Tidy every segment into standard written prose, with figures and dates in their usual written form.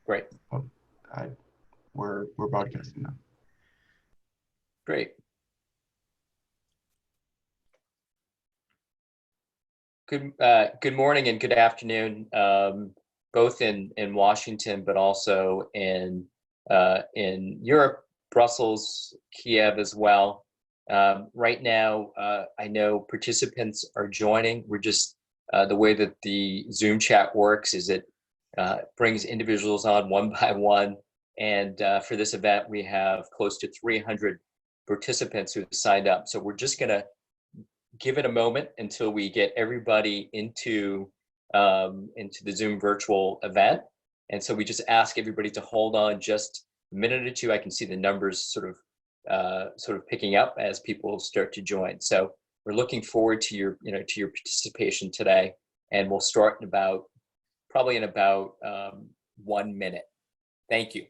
Great. Oh, I, we're broadcasting now. Great. Good morning and good afternoon, both in Washington, but also in Europe, Brussels, Kiev as well. Right now, I know participants are joining. We're just the way that the Zoom chat works is it brings individuals on one by one. And for this event, we have close to 300 participants who signed up. So we're just going to give it a moment until we get everybody into the Zoom virtual event. And so we just ask everybody to hold on just a minute or two. I can see the numbers sort of picking up as people start to join. So we're looking forward to your participation today, and we'll start in about 1 minute. Thank you.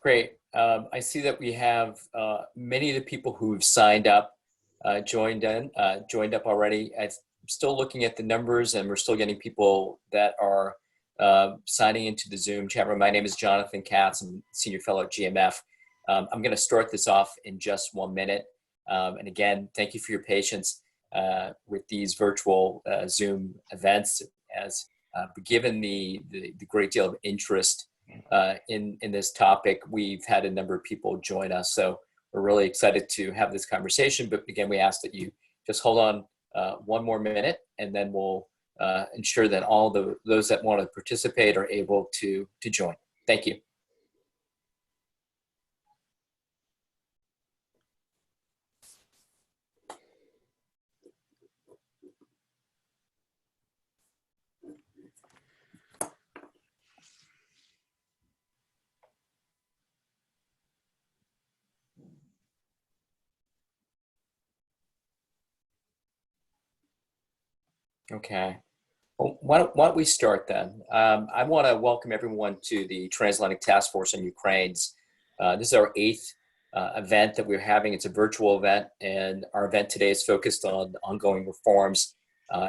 Great. I see that we have many of the people who've signed up, joined up already. I'm still looking at the numbers, and we're still getting people that are signing into the Zoom chat room. My name is Jonathan Katz. I'm Senior Fellow at GMF. I'm going to start this off in just 1 minute. And again, thank you for your patience with these virtual Zoom events, as given the great deal of interest in this topic, we've had a number of people join us. So we're really excited to have this conversation. But again, we ask that you just hold on 1 more minute, and then we'll ensure that all those that want to participate are able to join. Thank you. Okay. Well, why don't we start then? I want to welcome everyone to the Transatlantic Task Force on Ukraine's. This is our 8th event that we're having. It's a virtual event, and our event today is focused on ongoing reforms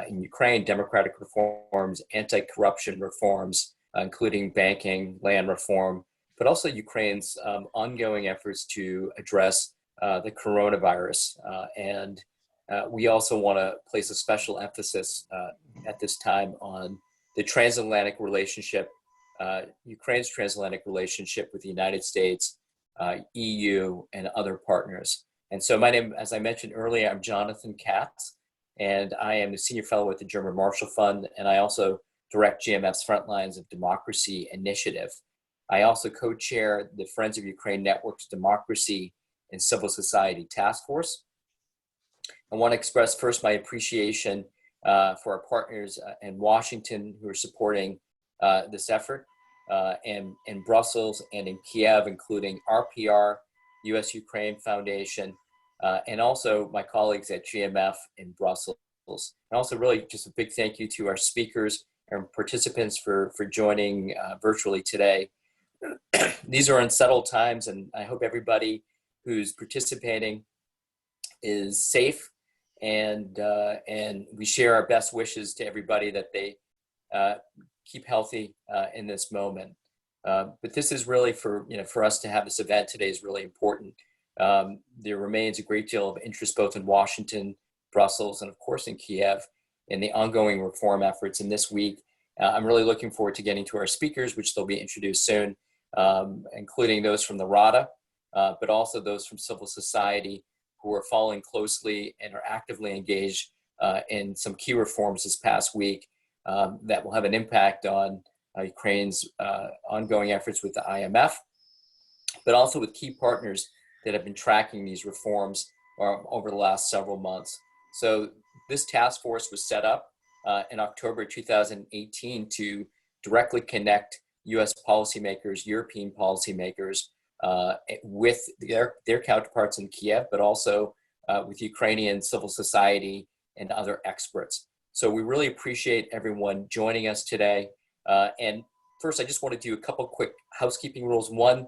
in Ukraine, democratic reforms, anti-corruption reforms, including banking, land reform, but also Ukraine's ongoing efforts to address the coronavirus. And we also want to place a special emphasis at this time on the transatlantic relationship, Ukraine's transatlantic relationship with the United States, EU, and other partners. And so my name, as I mentioned earlier, I'm Jonathan Katz, and I am the Senior Fellow at the German Marshall Fund, and I also direct GMF's Frontlines of Democracy initiative. I also co-chair the Friends of Ukraine Network's Democracy and Civil Society Task Force. I want to express first my appreciation for our partners in Washington who are supporting this effort, and in Brussels and in Kiev, including RPR, US-Ukraine Foundation, and also my colleagues at GMF in Brussels. And also really just a big thank you to our speakers and participants for joining virtually today. These are unsettled times, and I hope everybody who's participating is safe, and we share our best wishes to everybody that they keep healthy in this moment. But this is really for us to have this event today is really important. There remains a great deal of interest both in Washington, Brussels, and of course in Kiev in the ongoing reform efforts. And this week, I'm really looking forward to getting to our speakers, which they'll be introduced soon, including those from the RADA, but also those from civil society who are following closely and are actively engaged in some key reforms this past week that will have an impact on Ukraine's ongoing efforts with the IMF, but also with key partners that have been tracking these reforms over the last several months. So this task force was set up in October 2018 to directly connect U.S. policymakers, European policymakers, with their counterparts in Kiev, but also with Ukrainian civil society and other experts. So we really appreciate everyone joining us today. And first, I just want to do a couple quick housekeeping rules. One,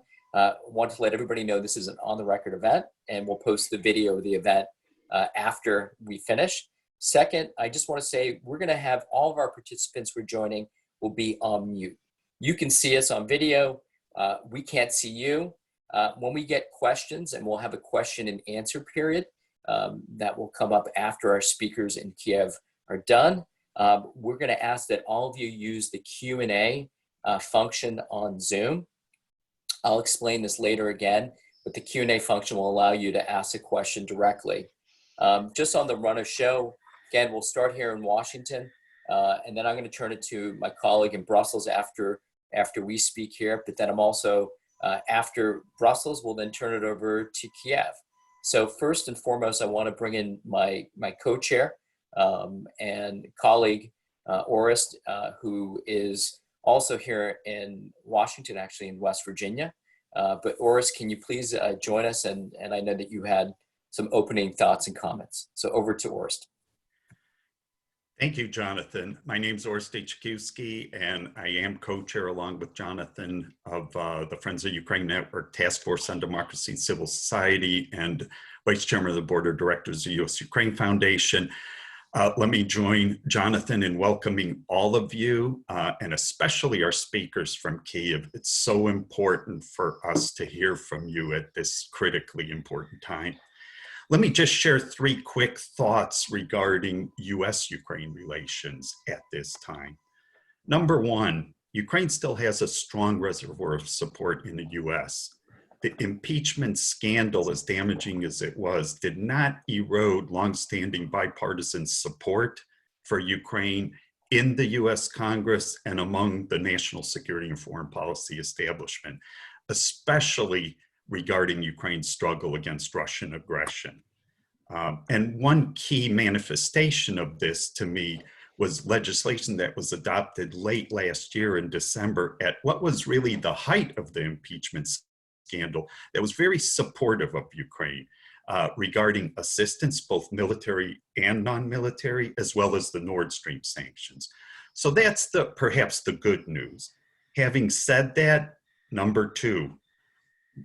want to let everybody know this is an on-the-record event, and we'll post the video of the event after we finish. Second, I just want to say we're going to have all of our participants who are joining will be on mute. You can see us on video. We can't see you. When we get questions, and we'll have a question and answer period that will come up after our speakers in Kiev are done, we're going to ask that all of you use the Q&A function on Zoom. I'll explain this later again, but the Q&A function will allow you to ask a question directly. Just on the run of show, again, we'll start here in Washington, and then I'm going to turn it to my colleague in Brussels after we speak here, but then I'm also, after Brussels, we'll then turn it over to Kiev. So first and foremost, I want to bring in my co-chair and colleague, Orest, who is also here in Washington, actually in West Virginia. But Orest, can you please join us? And I know that you had some opening thoughts and comments. So over to Orest. Thank you, Jonathan. My name is Orest Chkivsky, and I am co-chair along with Jonathan of the Friends of Ukraine Network Task Force on Democracy and Civil Society and vice chairman of the board of directors of the U.S.-Ukraine Foundation. Let me join Jonathan in welcoming all of you, and especially our speakers from Kyiv. It's so important for us to hear from you at this critically important time. Let me just share three quick thoughts regarding U.S.-Ukraine relations at this time. Number one, Ukraine still has a strong reservoir of support in the U.S. The impeachment scandal, as damaging as it was, did not erode longstanding bipartisan support for Ukraine in the U.S. Congress and among the national security and foreign policy establishment, especially regarding Ukraine's struggle against Russian aggression. And one key manifestation of this to me was legislation that was adopted late last year in December at what was really the height of the impeachment scandal that was very supportive of Ukraine regarding assistance, both military and non-military, as well as the Nord Stream sanctions. So that's perhaps the good news. Having said that, number two,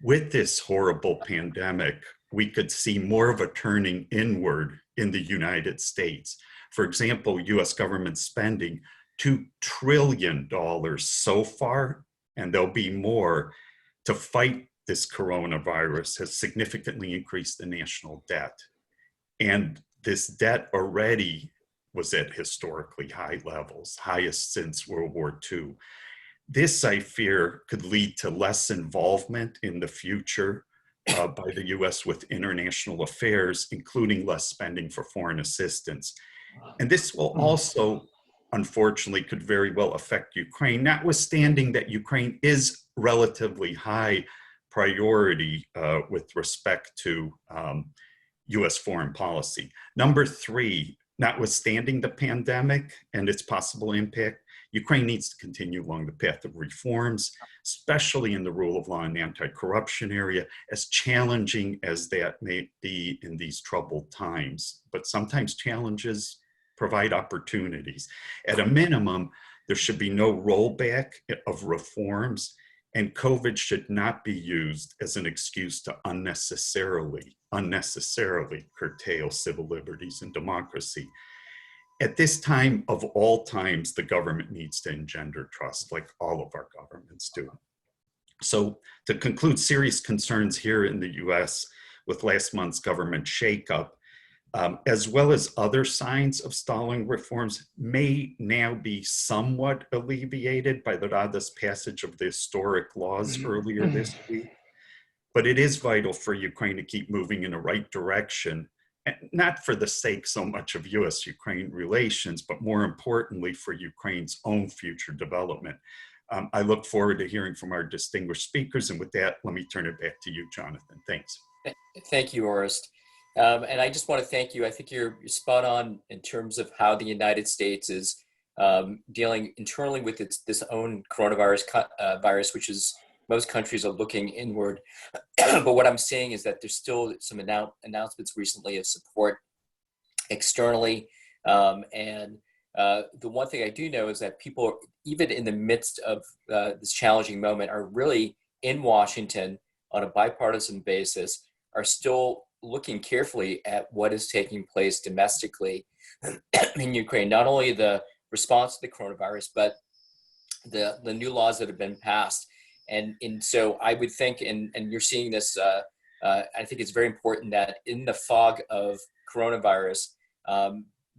with this horrible pandemic, we could see more of a turning inward in the United States. For example, US government spending $2 trillion so far, and there'll be more, to fight this coronavirus has significantly increased the national debt. And this debt already was at historically high levels, highest since World War II. This, I fear, could lead to less involvement in the future by the US with international affairs, including less spending for foreign assistance. And this will also, unfortunately, could very well affect Ukraine, notwithstanding that Ukraine is relatively high priority with respect to US foreign policy. Number three, notwithstanding the pandemic and its possible impact, Ukraine needs to continue along the path of reforms, especially in the rule of law and anti-corruption area, as challenging as that may be in these troubled times. But sometimes challenges provide opportunities. At a minimum, there should be no rollback of reforms, and COVID should not be used as an excuse to unnecessarily curtail civil liberties and democracy. At this time of all times, the government needs to engender trust, like all of our governments do. So to conclude, serious concerns here in the US with last month's government shakeup, as well as other signs of stalling reforms, may now be somewhat alleviated by the Rada's passage of the historic laws earlier this week. But it is vital for Ukraine to keep moving in the right direction, and not for the sake so much of US-Ukraine relations, but more importantly for Ukraine's own future development. I look forward to hearing from our distinguished speakers, and with that, let me turn it back to you, Jonathan. Thanks. Thank you, Orest. And I just want to thank you. I think you're spot on in terms of how the United States is dealing internally with this own coronavirus virus, which is most countries are looking inward. But what I'm seeing is that there's still some announcements recently of support externally. And the one thing I do know is that people, even in the midst of this challenging moment, are really in Washington on a bipartisan basis, are still looking carefully at what is taking place domestically in Ukraine, not only the response to the coronavirus, but the new laws that have been passed. And so I would think, and you're seeing this, I think it's very important that in the fog of coronavirus,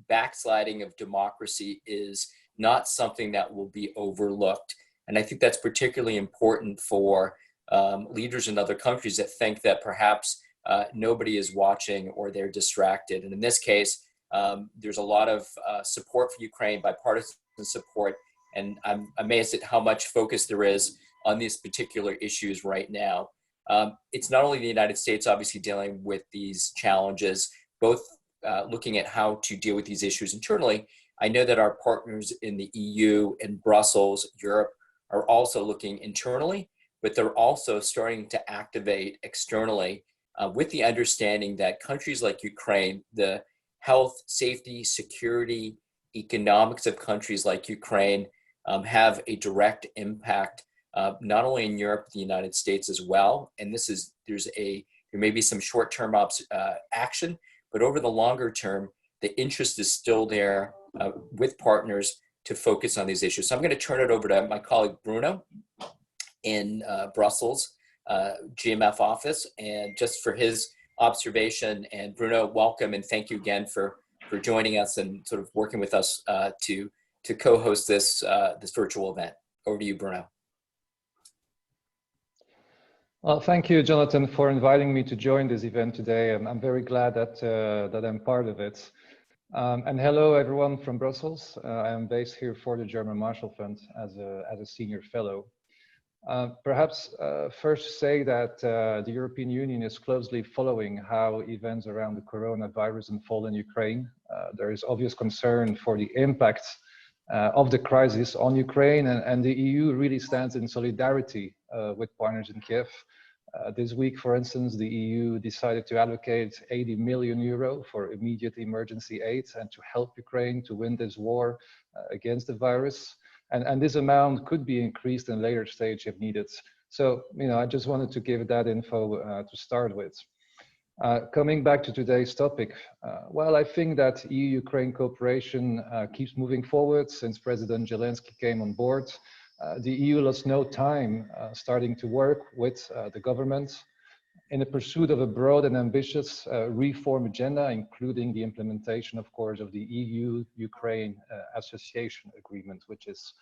backsliding of democracy is not something that will be overlooked. And I think that's particularly important for leaders in other countries that think that perhaps nobody is watching or they're distracted. And in this case, there's a lot of support for Ukraine, bipartisan support, and I'm amazed at how much focus there is on these particular issues right now. It's not only the United States obviously dealing with these challenges, both looking at how to deal with these issues internally. I know that our partners in the EU and Brussels, Europe, are also looking internally, but they're also starting to activate externally with the understanding that countries like Ukraine, the health, safety, security, economics of countries like Ukraine have a direct impact, not only in Europe, but the United States as well. And there may be some short-term action, but over the longer term, the interest is still there with partners to focus on these issues. So I'm going to turn it over to my colleague Bruno in Brussels, GMF office, and just for his observation. And Bruno, welcome and thank you again for joining us and sort of working with us to co-host this virtual event. Over to you, Bruno. Well, thank you, Jonathan, for inviting me to join this event today. I'm very glad that I'm part of it. And hello, everyone from Brussels. I am based here for the German Marshall Fund as a senior fellow. Perhaps first say that the European Union is closely following how events around the coronavirus unfold in Ukraine. There is obvious concern for the impact of the crisis on Ukraine, and the EU really stands in solidarity with partners in Kiev. This week, for instance, the EU decided to allocate 80 million euro for immediate emergency aid and to help Ukraine to win this war against the virus. And this amount could be increased in a later stage if needed. So, I just wanted to give that info to start with. Coming back to today's topic, well, I think that EU-Ukraine cooperation keeps moving forward since President Zelenskyy came on board. The EU lost no time starting to work with the government in the pursuit of a broad and ambitious reform agenda, including the implementation, of course, of the EU-Ukraine Association Agreement, which is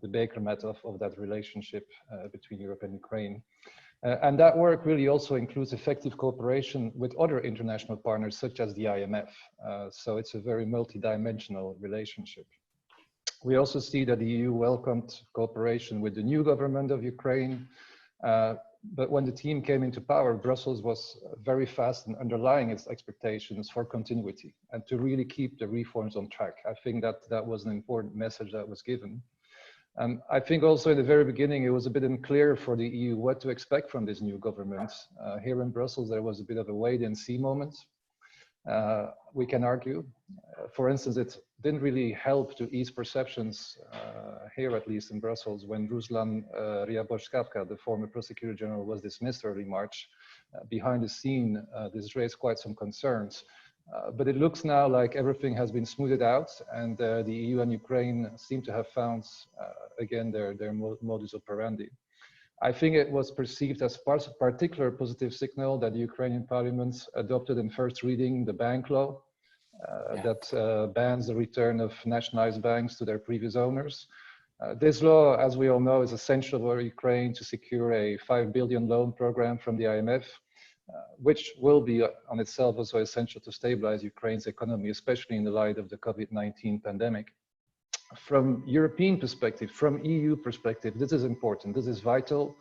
the bakermat of that relationship between Europe and Ukraine. And that work really also includes effective cooperation with other international partners, such as the IMF. So it's a very multidimensional relationship. We also see that the EU welcomed cooperation with the new government of Ukraine. But when the team came into power, Brussels was very fast in underlying its expectations for continuity and to really keep the reforms on track. I think that was an important message that was given. I think also in the very beginning, it was a bit unclear for the EU what to expect from this new government. Here in Brussels, there was a bit of a wait and see moment. We can argue. For instance, it didn't really help to ease perceptions, here at least in Brussels, when Ruslan Ryabotchkavka, the former prosecutor general, was dismissed early March. Behind the scene, this raised quite some concerns. But it looks now like everything has been smoothed out, and the EU and Ukraine seem to have found, again, their modus operandi. I think it was perceived as a particular positive signal that the Ukrainian parliament adopted in first reading the bank law that bans the return of nationalized banks to their previous owners. This law, as we all know, is essential for Ukraine to secure a 5 billion loan program from the IMF, which will be on itself also essential to stabilize Ukraine's economy, especially in the light of the COVID-19 pandemic. From European perspective, from EU perspective, this is important, this is vital.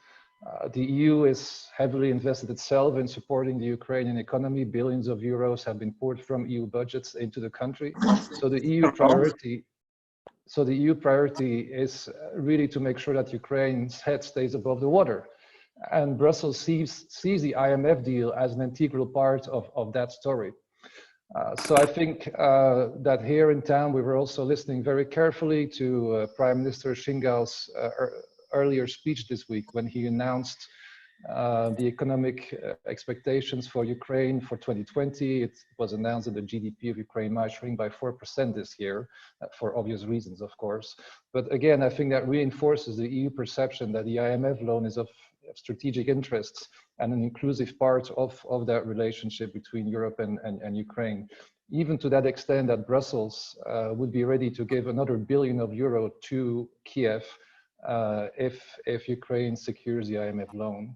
The EU is heavily invested itself in supporting the Ukrainian economy. Billions of euros have been poured from EU budgets into the country. So the EU priority is really to make sure that Ukraine's head stays above the water. And Brussels sees the IMF deal as an integral part of that story. So I think that here in town, we were also listening very carefully to Prime Minister Shingal's earlier speech this week when he announced the economic expectations for Ukraine for 2020. It was announced that the GDP of Ukraine might shrink by 4% this year, for obvious reasons, of course. But again, I think that reinforces the EU perception that the IMF loan is of strategic interest and an inclusive part of that relationship between Europe and Ukraine. Even to that extent that Brussels would be ready to give another €1 billion to Kiev if Ukraine secures the IMF loan.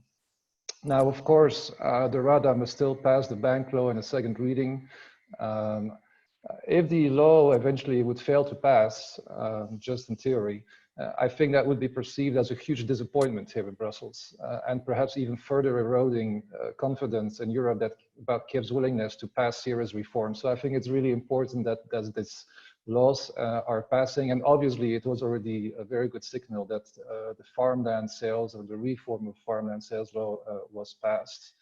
Now, of course, the Rada must still pass the bank law in a second reading. If the law eventually would fail to pass, just in theory, I think that would be perceived as a huge disappointment here in Brussels, and perhaps even further eroding confidence in Europe about Kiev's willingness to pass serious reforms. So I think it's really important that these laws are passing, and obviously it was already a very good signal that the farmland sales or the reform of farmland sales law was passed.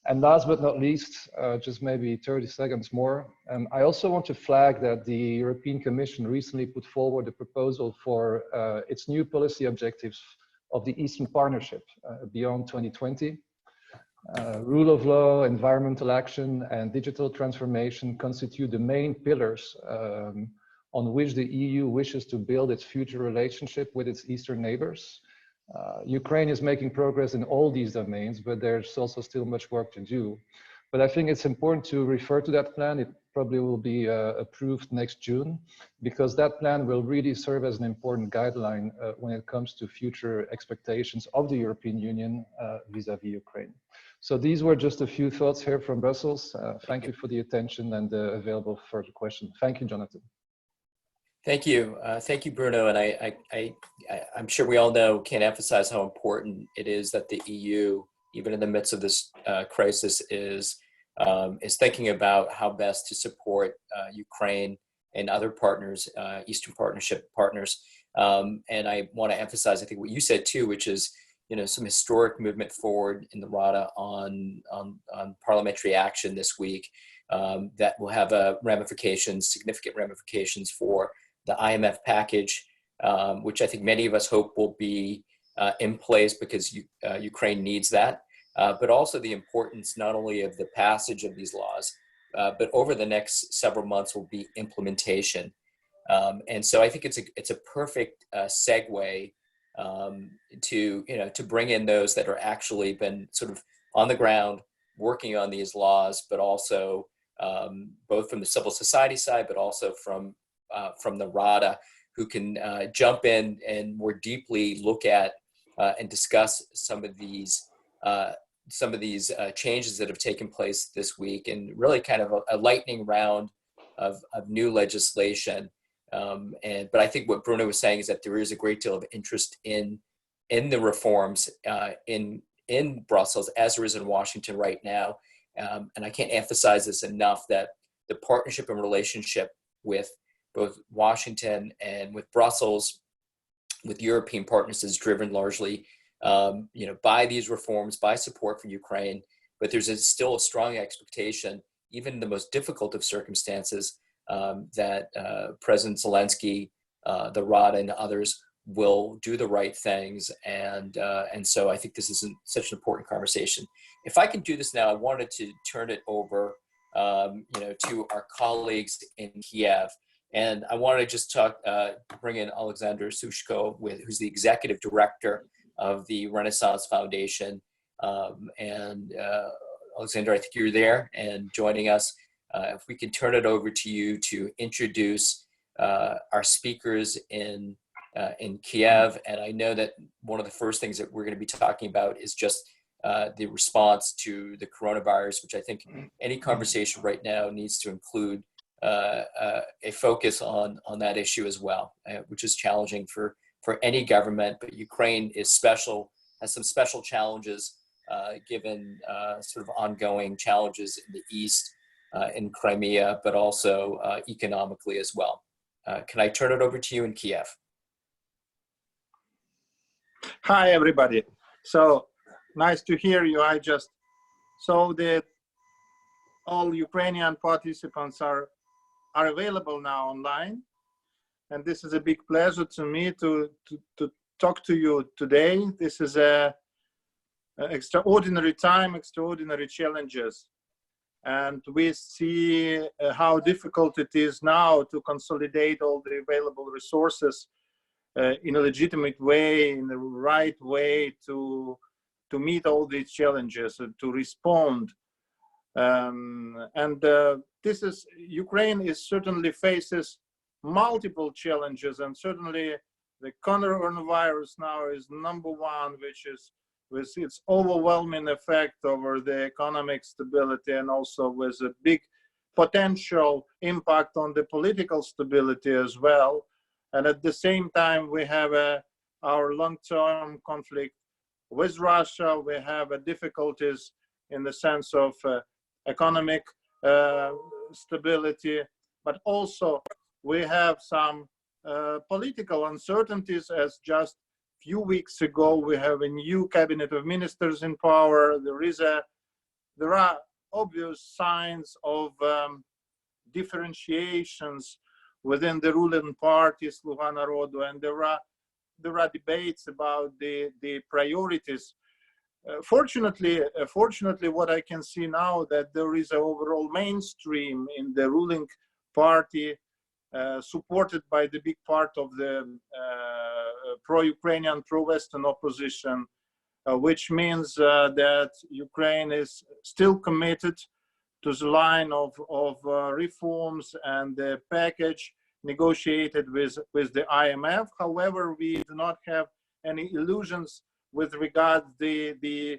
And last but not least, just maybe 30 seconds more, I also want to flag that the European Commission recently put forward a proposal for its new policy objectives of the Eastern Partnership beyond 2020. Rule of law, environmental action, and digital transformation constitute the main pillars on which the EU wishes to build its future relationship with its Eastern neighbors. Ukraine is making progress in all these domains, but there's also still much work to do. But I think it's important to refer to that plan. It probably will be approved next June, because that plan will really serve as an important guideline when it comes to future expectations of the European Union vis-à-vis Ukraine. So these were just a few thoughts here from Brussels. Thank you for the attention and available for further questions. Thank you, Jonathan. Thank you. Thank you, Bruno. And I'm sure we all know, can't emphasize how important it is that the EU, even in the midst of this crisis, is thinking about how best to support Ukraine and other partners, Eastern Partnership partners. And I want to emphasize, I think, what you said too, which is, some historic movement forward in the Rada on parliamentary action this week that will have significant ramifications for the IMF package, which I think many of us hope will be in place because Ukraine needs that, but also the importance not only of the passage of these laws, but over the next several months will be implementation. And so I think it's a perfect segue to bring in those that are actually been sort of on the ground working on these laws, but also both from the civil society side, but also from the Rada, who can jump in and more deeply look at and discuss some of these changes that have taken place this week, and really kind of a lightning round of new legislation. But I think what Bruno was saying is that there is a great deal of interest in the reforms in Brussels, as there is in Washington right now. And I can't emphasize this enough, that the partnership and relationship with both Washington and with Brussels, with European partners, is driven largely, by these reforms, by support for Ukraine. But there's still a strong expectation, even in the most difficult of circumstances, that President Zelenskyy, the Rada, and others will do the right things. And so I think this is such an important conversation. If I can do this now, I wanted to turn it over, to our colleagues in Kiev. And I want to just bring in Alexander Sushko, who's the executive director of the Renaissance Foundation. And Alexander, I think you're there and joining us. If we can turn it over to you to introduce our speakers in Kiev. And I know that one of the first things that we're going to be talking about is just the response to the coronavirus, which I think any conversation right now needs to include a focus on that issue as well, which is challenging for any government, but Ukraine is special has some special challenges given sort of ongoing challenges in the East, in Crimea, but also economically as well. Can I turn it over to you in Kiev? Hi, everybody. So nice to hear you. I just saw that all Ukrainian participants are available now online. And this is a big pleasure to me to talk to you today. This is a extraordinary time, extraordinary challenges. And we see how difficult it is now to consolidate all the available resources in a legitimate way, in the right way to meet all these challenges, to respond. This is, Ukraine is certainly faces multiple challenges, and certainly the coronavirus now is number one, which is with its overwhelming effect over the economic stability and also with a big potential impact on the political stability as well. And at the same time, we have our long-term conflict with Russia. We have difficulties in the sense of economic stability, but also we have some political uncertainties, as just few weeks ago we have a new cabinet of ministers in power. There are obvious signs of differentiations within the ruling party, Sluga Narodu, and there are debates about the priorities. Fortunately, what I can see now that there is an overall mainstream in the ruling party, supported by the big part of the pro-Ukrainian, pro-Western opposition, which means that Ukraine is still committed to the line of reforms and the package negotiated with the IMF. However, we do not have any illusions with regard the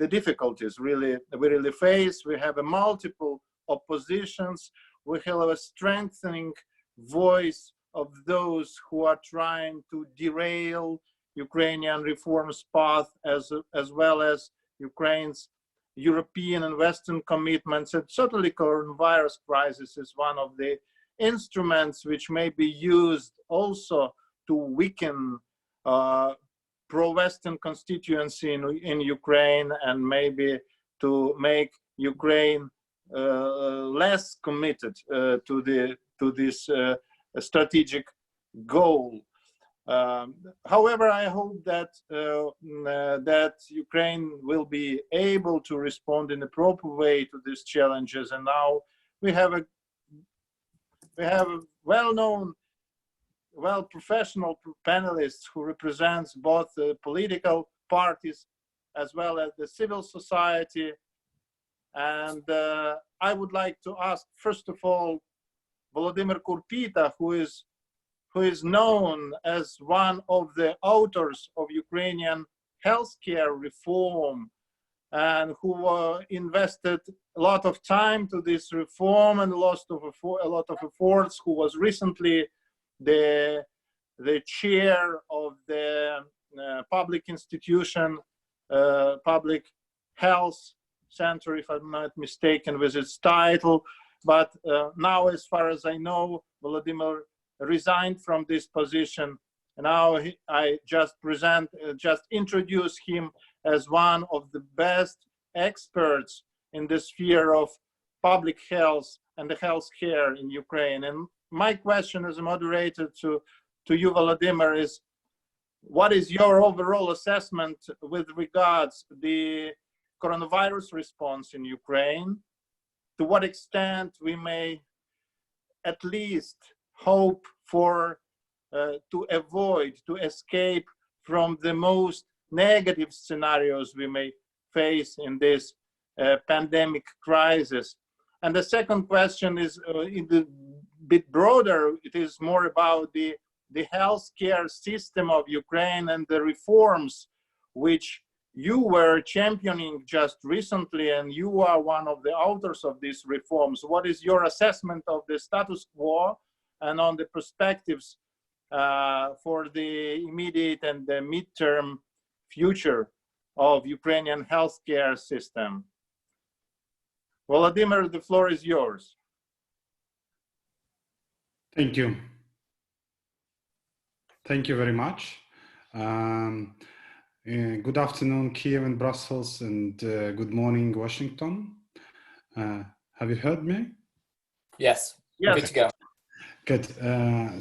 difficulties we really face. We have a multiple oppositions. We have a strengthening voice of those who are trying to derail Ukrainian reforms path, as well as Ukraine's European and Western commitments. And certainly coronavirus crisis is one of the instruments which may be used also to weaken pro-Western constituency in Ukraine, and maybe to make Ukraine less committed to this strategic goal. However, I hope that that Ukraine will be able to respond in a proper way to these challenges. And now we have well-known, professional panelists who represents both the political parties as well as the civil society. And I would like to ask, first of all, Volodymyr Kurpita, who is known as one of the authors of Ukrainian healthcare reform, and who invested a lot of time to this reform and a lot of efforts, who was recently the chair of the public institution, Public Health Center, if I'm not mistaken with its title. But now, as far as I know, Volodymyr resigned from this position. And now I just introduce him as one of the best experts in the sphere of public health and the healthcare in Ukraine. And my question as a moderator to you, Volodymyr, is what is your overall assessment with regards the coronavirus response in Ukraine? To what extent we may at least hope for to avoid, to escape from the most negative scenarios we may face in this pandemic crisis? And the second question is a bit broader. It is more about the healthcare system of Ukraine and the reforms which you were championing just recently, and you are one of the authors of these reforms. What is your assessment of the status quo and on the perspectives for the immediate and the midterm future of Ukrainian healthcare system. Volodymyr, the floor is yours. Thank you. Thank you very much. Good afternoon, Kiev and Brussels, and good morning, Washington. Have you heard me? Yes. Yes. Good to go. Good.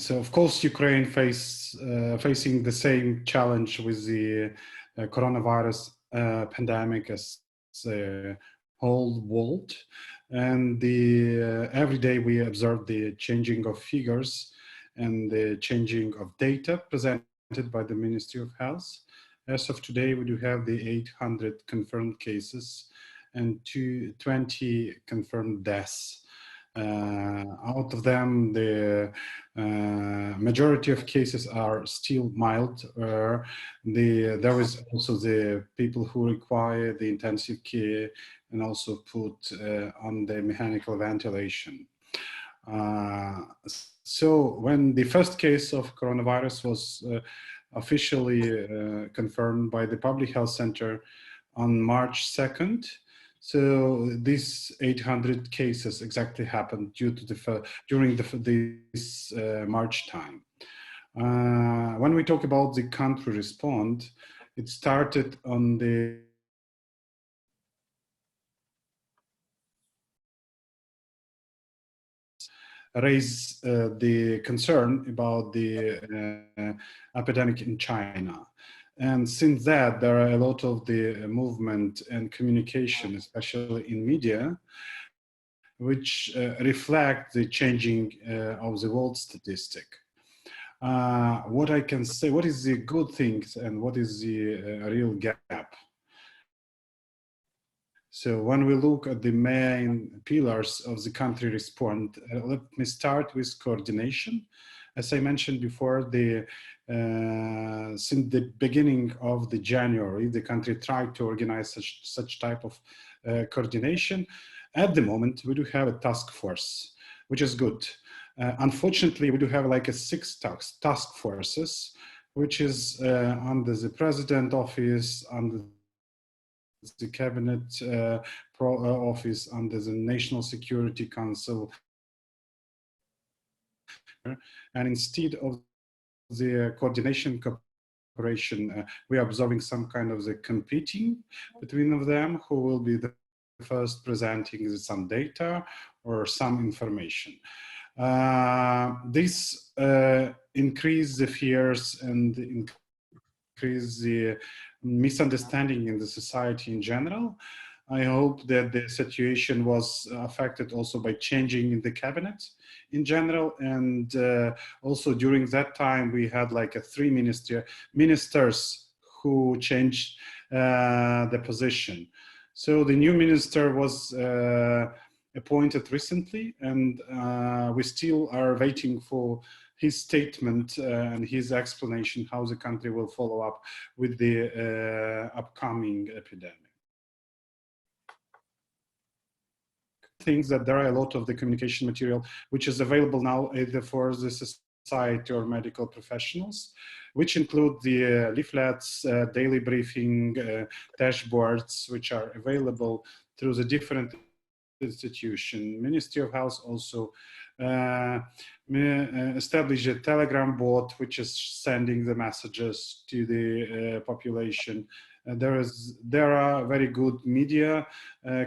So, of course, Ukraine facing the same challenge with the coronavirus pandemic as the whole world. And every day we observe the changing of figures and the changing of data presented by the Ministry of Health. As of today, we do have the 800 confirmed cases and 20 confirmed deaths. Out of them, the majority of cases are still mild. There is also the people who require the intensive care and also put on the mechanical ventilation. So when the first case of coronavirus was officially confirmed by the Public Health Center on March 2nd, so these 800 cases exactly happened during this March time. When we talk about the country response, it started on the raise the concern about the epidemic in China. And since that, there are a lot of the movement and communication, especially in media, which reflect the changing of the world statistic. What I can say, what is the good things and what is the real gap? So when we look at the main pillars of the country response, let me start with coordination. As I mentioned before, since the beginning of the January, the country tried to organize such type of coordination. At the moment, we do have a task force, which is good. Unfortunately, we do have like a 6 task forces, which is under the president office, under the cabinet office, under the National Security Council. And instead of the coordination cooperation, we are observing some kind of the competing between them, who will be the first presenting some data or some information. This increase the fears and increase the misunderstanding in the society in general. I hope that the situation was affected also by changing in the cabinet in general. And also during that time, we had like 3 ministers who changed the position. So the new minister was appointed recently, and we still are waiting for his statement and his explanation how the country will follow up with the upcoming epidemic. Things that there are a lot of the communication material which is available now either for the society or medical professionals, which include the leaflets, daily briefing, dashboards, which are available through the different institutions. Ministry of Health also established a Telegram bot, which is sending the messages to the population. There are very good media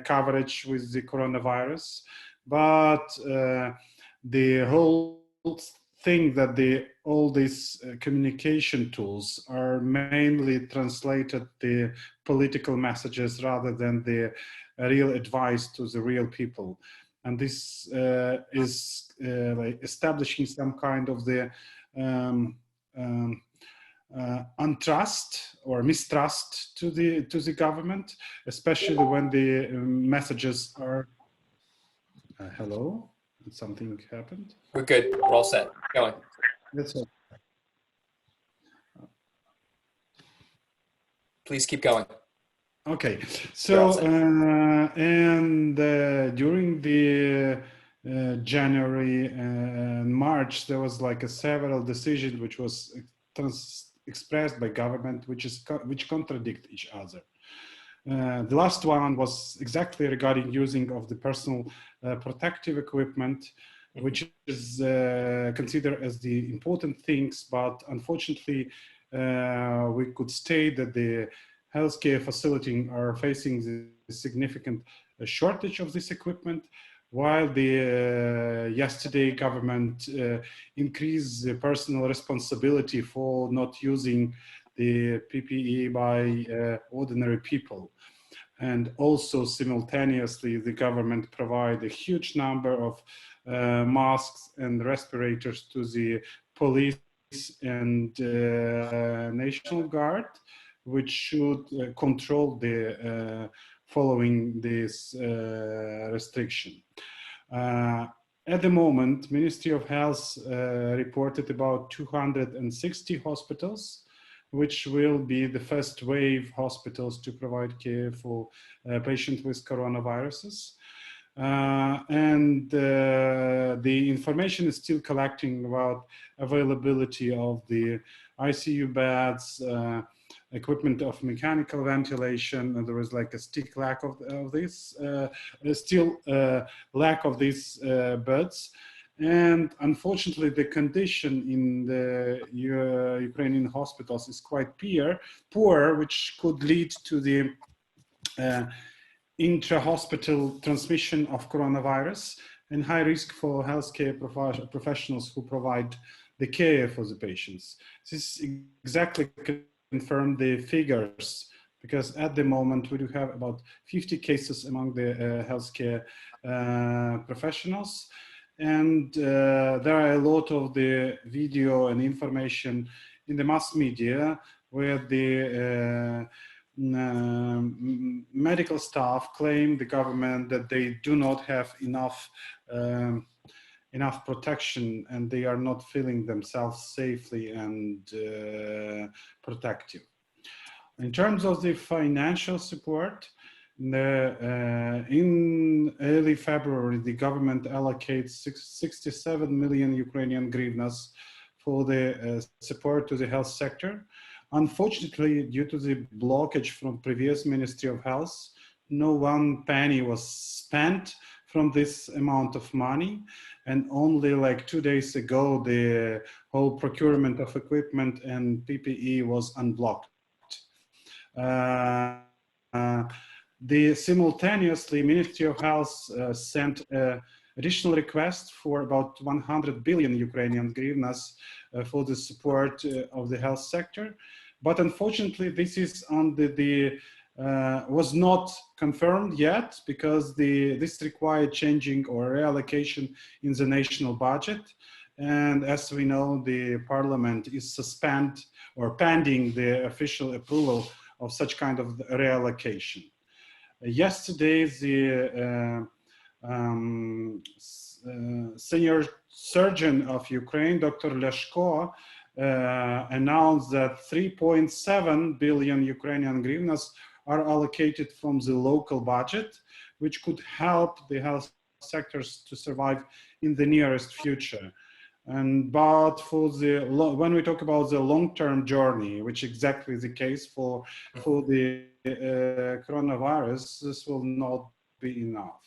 coverage with the coronavirus, but the whole thing that all these communication tools are mainly translated the political messages rather than the real advice to the real people. And this is like establishing some kind of the untrust or mistrust to the government, especially when the messages are. Hello, something happened. We're good. We're all set. Going. That's all. Please keep going. Okay, so and during the January and March, there was like several decisions which was expressed by government, which contradict each other. The last one was exactly regarding using of the personal protective equipment, which is considered as the important things, but unfortunately, we could state that the healthcare facilities are facing the significant shortage of this equipment, while the yesterday government increased the personal responsibility for not using the PPE by ordinary people. And also simultaneously, the government provide a huge number of masks and respirators to the police and National Guard, which should control the following this restriction. At the moment, Ministry of Health reported about 260 hospitals, which will be the first wave hospitals to provide care for patients with coronaviruses. The information is still collecting about availability of the ICU beds, equipment of mechanical ventilation, and there is like a stick lack of this, still lack of these beds. And unfortunately, the condition in the Ukrainian hospitals is quite poor, which could lead to the intra-hospital transmission of coronavirus and high risk for healthcare professionals who provide the care for the patients. This exactly confirmed the figures, because at the moment we do have about 50 cases among the healthcare professionals. And there are a lot of the video and information in the mass media where the medical staff claim the government that they do not have enough protection, and they are not feeling themselves safely and protective. In terms of the financial support, in early February, the government allocates 67 million Ukrainian hryvnias for the support to the health sector. Unfortunately, due to the blockage from previous Ministry of Health, no one penny was spent from this amount of money. And only like 2 days ago, the whole procurement of equipment and PPE was unblocked. Simultaneously, Ministry of Health sent additional request for about 100 billion Ukrainian hryvnias for the support of the health sector. But unfortunately, this is under the was not confirmed yet, because this required changing or reallocation in the national budget. And as we know, the parliament is pending the official approval of such kind of reallocation. Yesterday, the senior surgeon of Ukraine, Dr. Leshko, announced that 3.7 billion Ukrainian hryvnias are allocated from the local budget, which could help the health sectors to survive in the nearest future. But for when we talk about the long-term journey, which exactly is the case for the coronavirus, this will not be enough.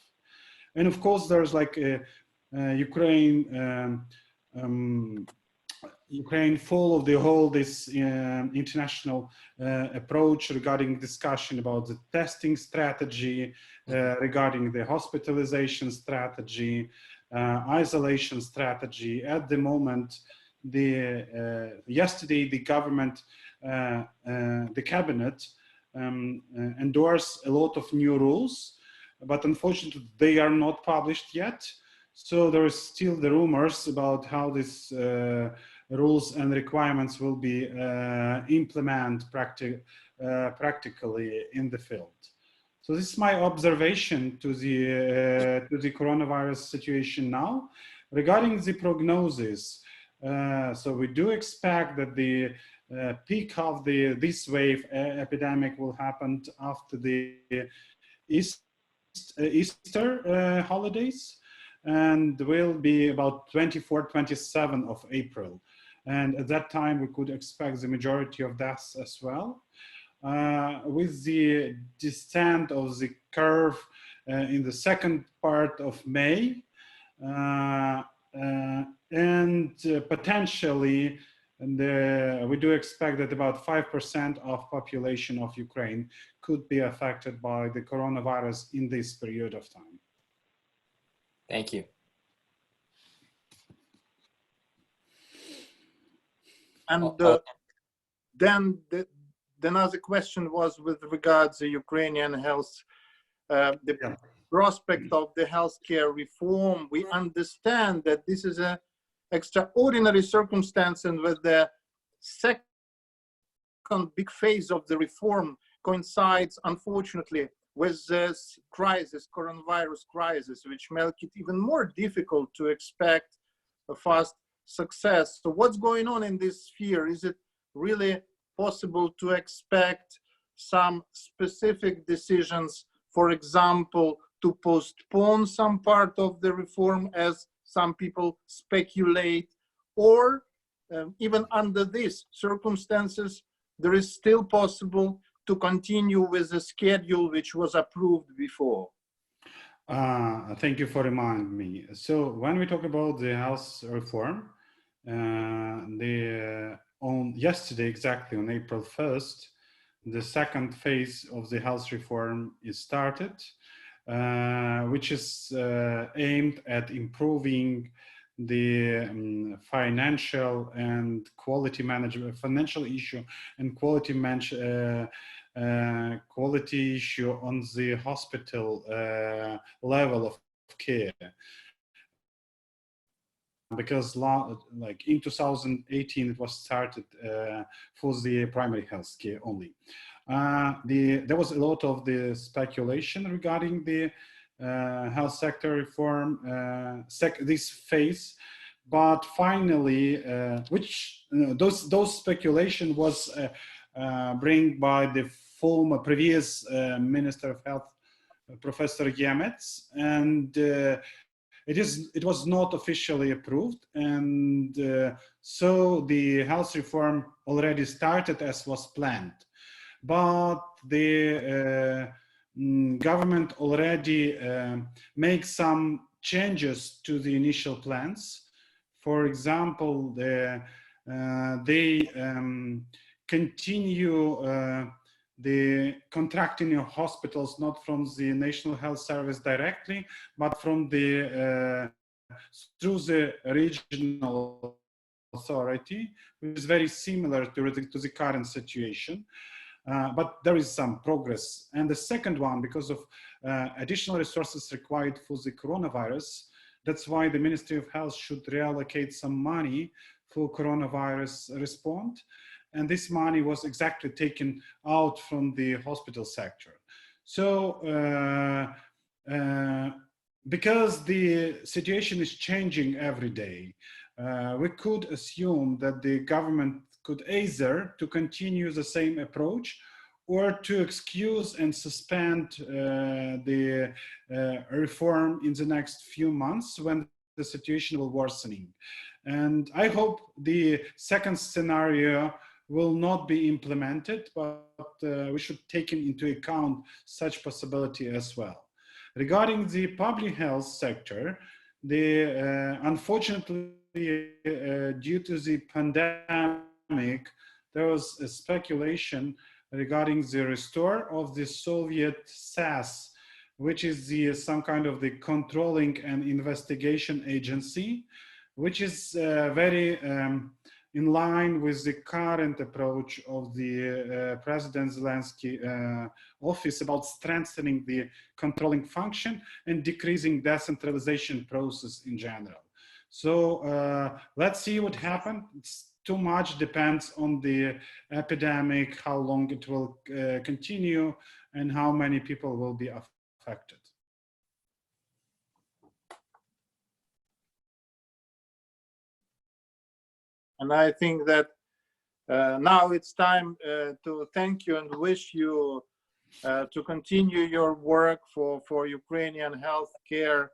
And of course, there's like Ukraine follow the whole this international approach regarding discussion about the testing strategy, regarding the hospitalization strategy, isolation strategy. At the moment, yesterday the government, the cabinet endorsed a lot of new rules, but unfortunately they are not published yet. So there is still the rumors about how these rules and requirements will be implemented practically in the field. So this is my observation to the coronavirus situation now. Regarding the prognosis, so we do expect that the peak of this wave epidemic will happen after the Easter holidays, and will be about 24, 27 of April. And at that time, we could expect the majority of deaths as well. With the descent of the curve in the second part of May, and potentially, we do expect that about 5% of population of Ukraine could be affected by the coronavirus in this period of time. Thank you. And then another question was with regards to Ukrainian health, the prospect of the healthcare reform. We understand that this is an extraordinary circumstance, and with the second big phase of the reform coincides, unfortunately, with this crisis, coronavirus crisis, which make it even more difficult to expect a fast success. So what's going on in this sphere? Is it really possible to expect some specific decisions, for example, to postpone some part of the reform as some people speculate, or even under these circumstances, there is still possible to continue with the schedule which was approved before? Thank you for reminding me. So when we talk about the health reform, on yesterday, exactly on April 1st, the second phase of the health reform is started, which is aimed at improving the financial and quality management, financial issue and quality quality issue on the hospital level of care. Because like in 2018, it was started for the primary health care only. There was a lot of the speculation regarding the health sector reform, this phase, but finally, those speculation was bring by the previous Minister of Health, Professor Yemets, and it was not officially approved, and so the health reform already started as was planned. But the government already made some changes to the initial plans. For example, they continue the contracting of hospitals not from the National Health Service directly, but from the through the regional authority, which is very similar to the current situation. But there is some progress. And the second one, because of additional resources required for the coronavirus, that's why the Ministry of Health should reallocate some money for coronavirus response. And this money was exactly taken out from the hospital sector. So because the situation is changing every day, we could assume that the government could either to continue the same approach or to excuse and suspend the reform in the next few months when the situation will worsening. And I hope the second scenario will not be implemented, but we should take into account such possibility as well. Regarding the public health sector, unfortunately, due to the pandemic, there was a speculation regarding the restore of the Soviet SAS, which is some kind of the controlling and investigation agency, which is very in line with the current approach of the President Zelenskyy office about strengthening the controlling function and decreasing decentralization process in general. So let's see what happens. It's too much depends on the epidemic, how long it will continue, and how many people will be affected. And I think that now it's time to thank you and wish you to continue your work for Ukrainian healthcare,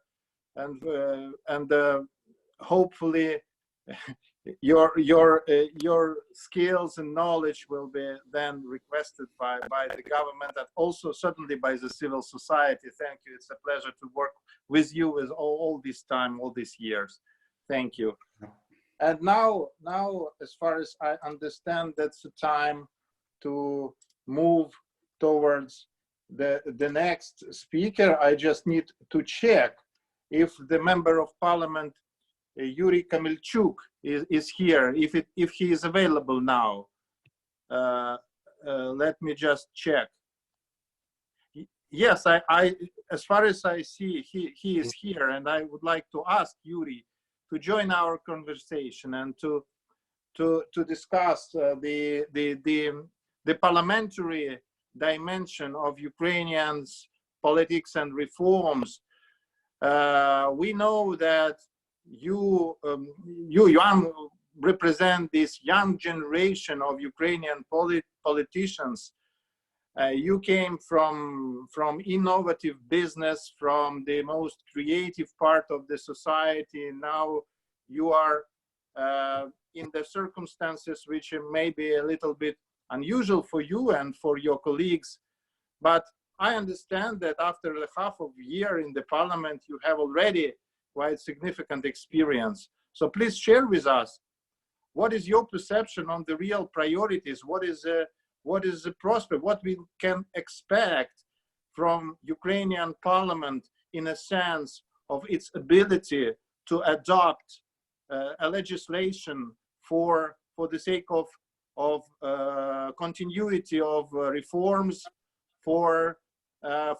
and hopefully your skills and knowledge will be then requested by the government and also certainly by the civil society. Thank you. It's a pleasure to work with you with all this time, all these years. Thank you. And now, as far as I understand, that's the time to move towards the next speaker. I just need to check if the member of parliament, Yuri Kamilchuk, is here, if he is available now. Let me just check. Yes, I as far as I see, he is here, and I would like to ask Yuri to join our conversation and to discuss the parliamentary dimension of Ukrainians' politics and reforms. We know that you represent this young generation of Ukrainian politicians. You came from innovative business, from the most creative part of the society. Now you are in the circumstances which may be a little bit unusual for you and for your colleagues. But I understand that after a half of a year in the parliament, you have already quite significant experience. So please share with us, what is your perception on the real priorities? What is the prospect? What we can expect from Ukrainian parliament in a sense of its ability to adopt a legislation for the sake of continuity of reforms, for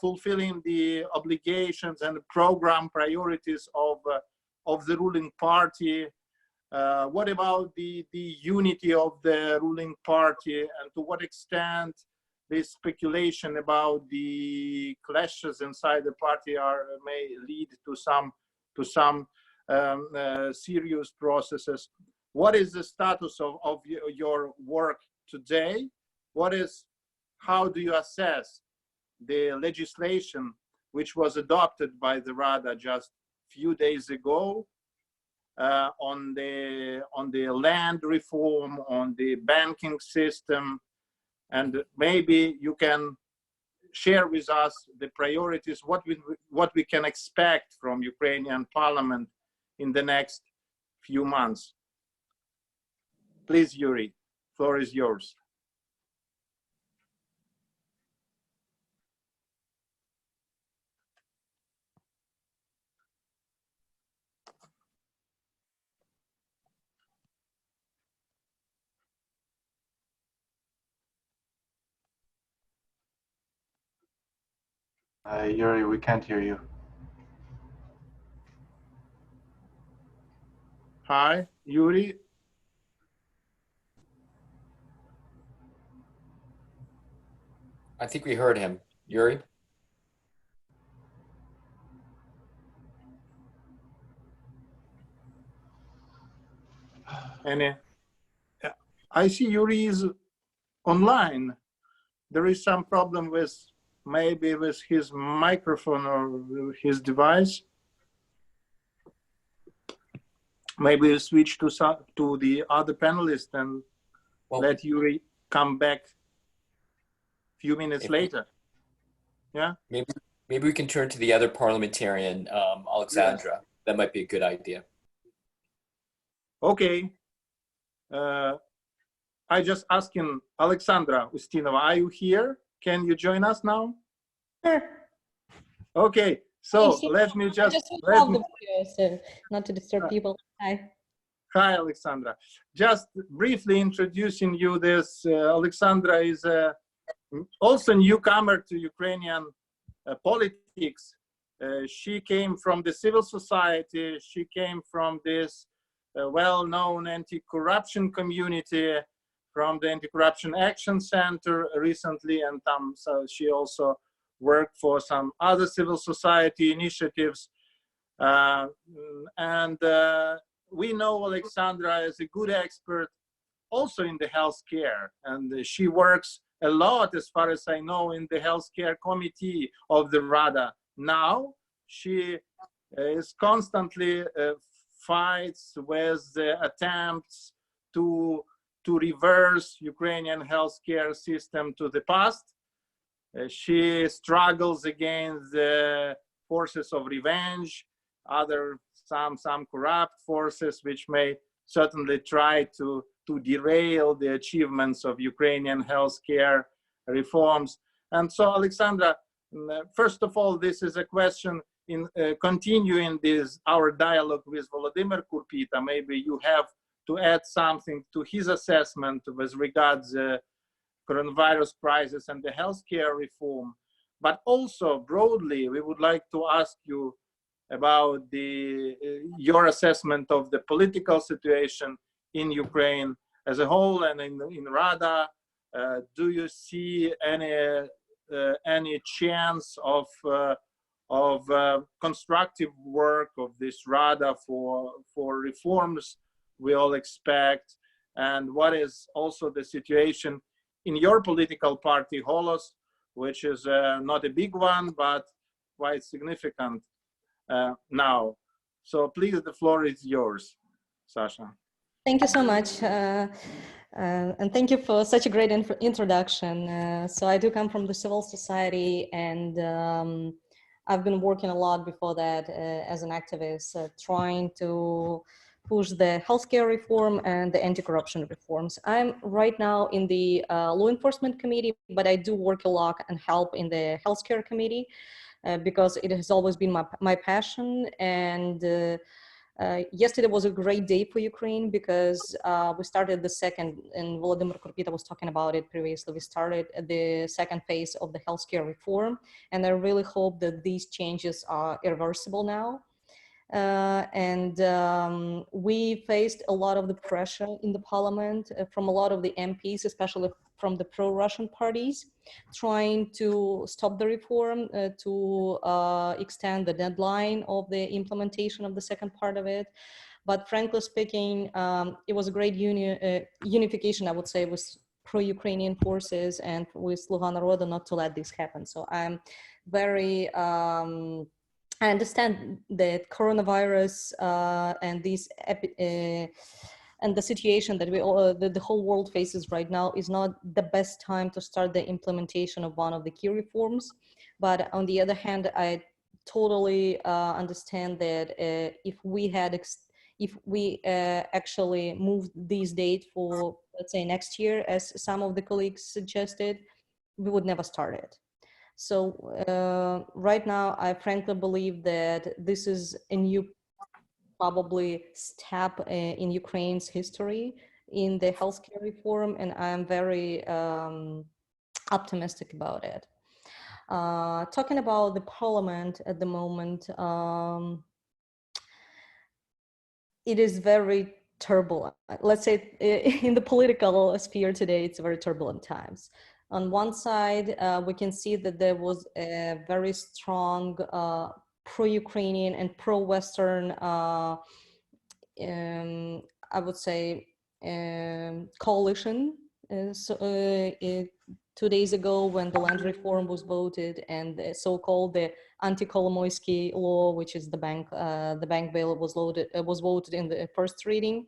fulfilling the obligations and program priorities of the ruling party. What about the unity of the ruling party, and to what extent this speculation about the clashes inside the party may lead to some serious processes? What is the status of your work today? How do you assess the legislation which was adopted by the Rada just a few days ago on the land reform, on the banking system? And maybe you can share with us the priorities, what we can expect from Ukrainian parliament in the next few months. Please, Yuri, floor is yours. Yuri, we can't hear you. Hi, Yuri. I think we heard him. Yuri? I see Yuri is online. There is some problem maybe with his microphone or his device. Maybe we switch to the other panelist and let Yuri come back a few minutes later. Yeah. Maybe we can turn to the other parliamentarian, Alexandra. Yes. That might be a good idea. Okay. I just asking Alexandra Ustinova, are you here? Can you join us now? Sure. Okay. So let me just the video, so not to disturb people. Hi. Hi, Alexandra. Just briefly introducing you this. Alexandra is also a newcomer to Ukrainian politics. She came from the civil society. She came from this well-known anti-corruption community, from the Anti-Corruption Action Center recently, and so she also worked for some other civil society initiatives. We know Alexandra as a good expert also in the healthcare, and she works a lot, as far as I know, in the healthcare committee of the Rada. Now she is constantly fights with the attempts to reverse Ukrainian healthcare system to the past. She struggles against the forces of revenge, some corrupt forces which may certainly try to derail the achievements of Ukrainian healthcare reforms. And so, Alexandra, first of all, this is a question in continuing our dialogue with Volodymyr Kurpita. Maybe you have to add something to his assessment with regards to coronavirus crisis and the healthcare reform. But also broadly, we would like to ask you about your assessment of the political situation in Ukraine as a whole and in Rada. Do you see any chance of constructive work of this Rada for reforms we all expect? And what is also the situation in your political party, Holos, which is not a big one, but quite significant now. So please, the floor is yours, Sasha. Thank you so much. And thank you for such a great introduction. So I do come from the civil society, and I've been working a lot before that as an activist, trying to push the healthcare reform and the anti-corruption reforms. I'm right now in the law enforcement committee, but I do work a lot and help in the healthcare committee because it has always been my passion. And yesterday was a great day for Ukraine because we started the second, and Volodymyr Kurpita was talking about it previously, we started the second phase of the healthcare reform. And I really hope that these changes are irreversible now. We faced a lot of the pressure in the parliament from a lot of the MPs, especially from the pro-Russian parties, trying to stop the reform, to extend the deadline of the implementation of the second part of it. But frankly speaking, it was a great unification, I would say, with pro-Ukrainian forces and with Sluga Naroda not to let this happen. So I'm very... I understand that coronavirus and this and the situation that the whole world faces right now is not the best time to start the implementation of one of the key reforms. But on the other hand, I totally understand that if we actually moved this date for, let's say, next year, as some of the colleagues suggested, we would never start it. So right now, I frankly believe that this is a new probably step in Ukraine's history in the healthcare reform, and I'm very optimistic about it. Talking about the parliament at the moment, it is very turbulent. Let's say in the political sphere today, it's very turbulent times. On one side, we can see that there was a very strong pro-Ukrainian and pro-Western, I would say, coalition. 2 days ago, when the land reform was voted and the so-called the anti-Kolomoisky law, which is the bank bill, was voted in the first reading,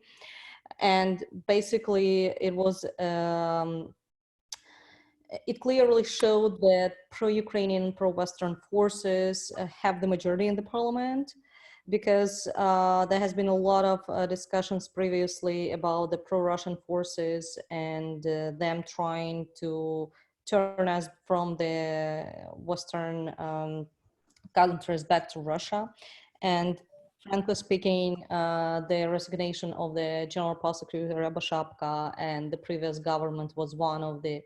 and basically it was. It clearly showed that pro-Ukrainian and pro-Western forces have the majority in the parliament, because there has been a lot of discussions previously about the pro-Russian forces and them trying to turn us from the Western countries back to Russia. And frankly speaking, the resignation of the General Prosecutor Rябошапka and the previous government was one of the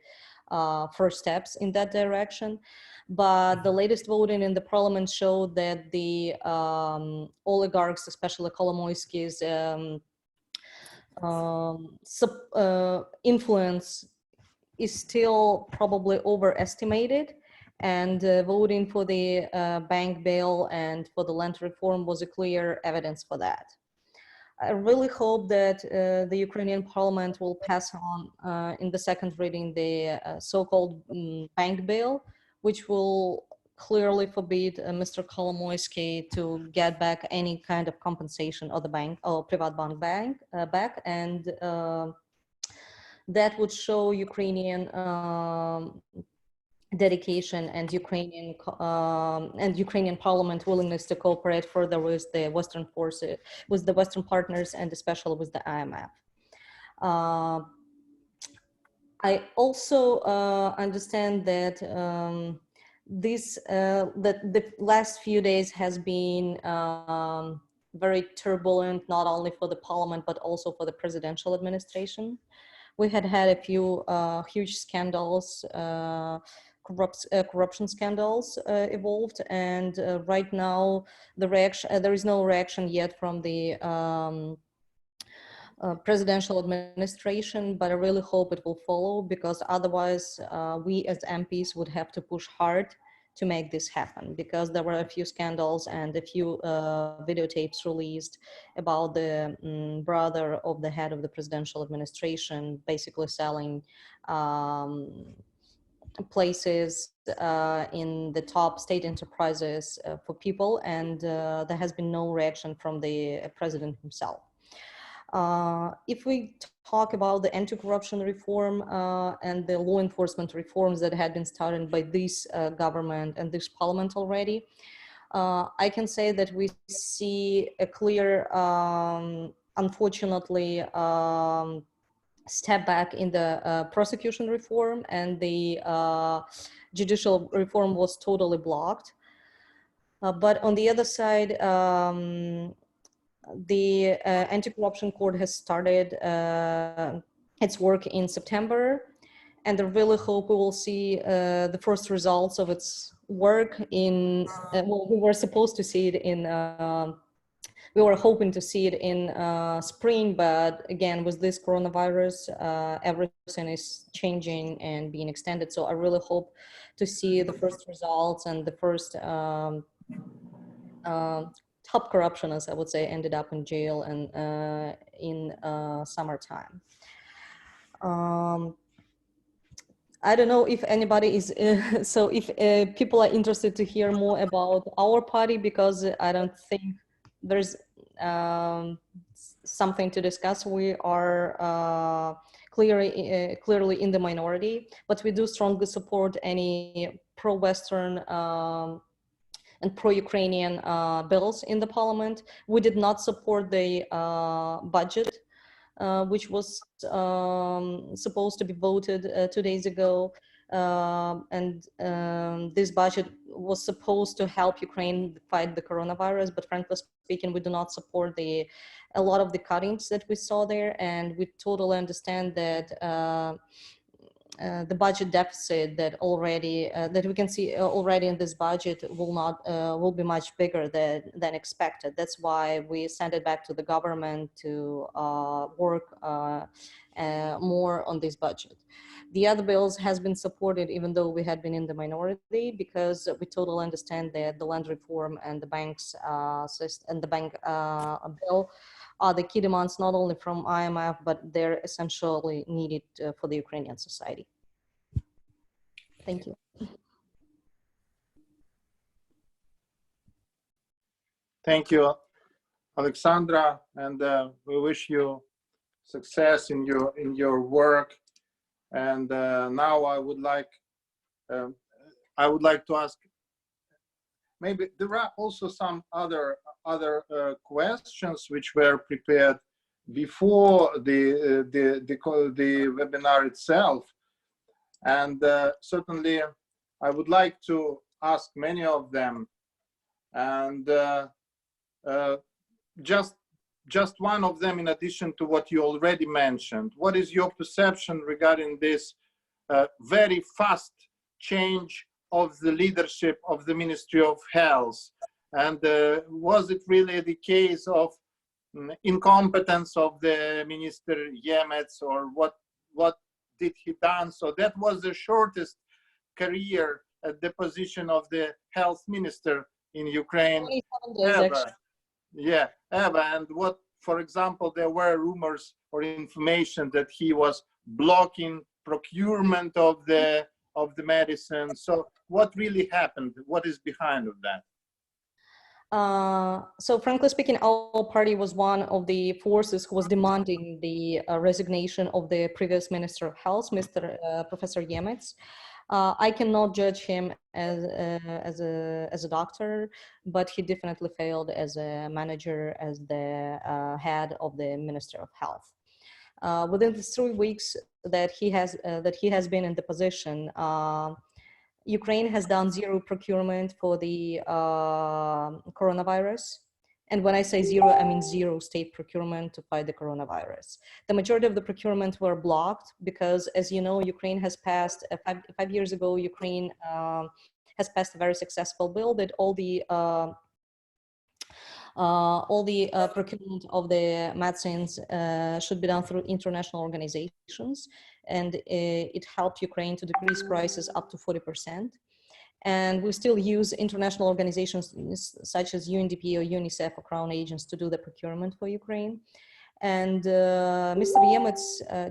first steps in that direction. But the latest voting in the parliament showed that the oligarchs, especially Kolomoisky's influence is still probably overestimated, and voting for the bank bail and for the land reform was a clear evidence for that. I really hope that the Ukrainian parliament will pass on in the second reading the so-called bank bill, which will clearly forbid Mr. Kolomoisky to get back any kind of compensation of the bank or Privatbank bank back, and that would show Ukrainian dedication and Ukrainian Parliament willingness to cooperate further with the Western forces, with the Western partners, and especially with the IMF. I also understand that that the last few days has been very turbulent, not only for the parliament, but also for the presidential administration. We had a few huge scandals, corruption scandals evolved, and right now there is no reaction yet from the presidential administration, but I really hope it will follow, because otherwise we as MPs would have to push hard to make this happen, because there were a few scandals and a few videotapes released about the brother of the head of the presidential administration basically selling places in the top state enterprises for people, and there has been no reaction from the president himself. If we talk about the anti-corruption reform and the law enforcement reforms that had been started by this government and this parliament already, I can say that we see a clear, unfortunately, step back in the prosecution reform, and the judicial reform was totally blocked. But on the other side, the anti-corruption court has started its work in September, and I really hope we will see the first results of its work in, well, we were supposed to see it in, we were hoping to see it in spring, but again, with this coronavirus, everything is changing and being extended. So I really hope to see the first results, and the first top corruptionists, I would say, ended up in jail and in summertime. I don't know if anybody is, so if people are interested to hear more about our party, because I don't think there's something to discuss. We are clearly in the minority, but we do strongly support any pro-Western and pro-Ukrainian bills in the parliament. We did not support the budget, which was supposed to be voted 2 days ago. And this budget was supposed to help Ukraine fight the coronavirus, but frankly speaking, we do not support a lot of the cuttings that we saw there, and we totally understand that the budget deficit that already that we can see already in this budget will be much bigger than expected. That's why we sent it back to the government to work more on this budget. The other bills has been supported even though we had been in the minority, because we totally understand that the land reform and the banks and the bank bill are the key demands not only from IMF, but they're essentially needed for the Ukrainian society. Thank you. Thank you, Alexandra, and we wish you success in your work. And now I would like to ask. Maybe there are also some other questions which were prepared before the webinar itself, and certainly I would like to ask many of them, and just one of them in addition to what you already mentioned. What is your perception regarding this very fast change of the leadership of the Ministry of Health? And was it really the case of incompetence of the Minister Yemets, or what did he done? So that was the shortest career at the position of the health minister in Ukraine ever. Yeah, ever. And what, for example, there were rumors or information that he was blocking procurement of the of the medicine. So what really happened? What is behind of that? So frankly speaking, our party was one of the forces who was demanding the resignation of the previous Minister of Health, Professor Yemets. I cannot judge him as a doctor, but he definitely failed as a manager, as the head of the Minister of Health. Within the 3 weeks that he has been in the position, Ukraine has done zero procurement for the coronavirus. And when I say zero, I mean zero state procurement to fight the coronavirus. The majority of the procurement were blocked because, as you know, Ukraine has passed, 5 years ago, Ukraine has passed a very successful bill that all the procurement of the medicines should be done through international organizations, and it helped Ukraine to decrease prices up to 40%. And we still use international organizations such as UNDP or UNICEF or Crown agents to do the procurement for Ukraine. And Mr. Yemets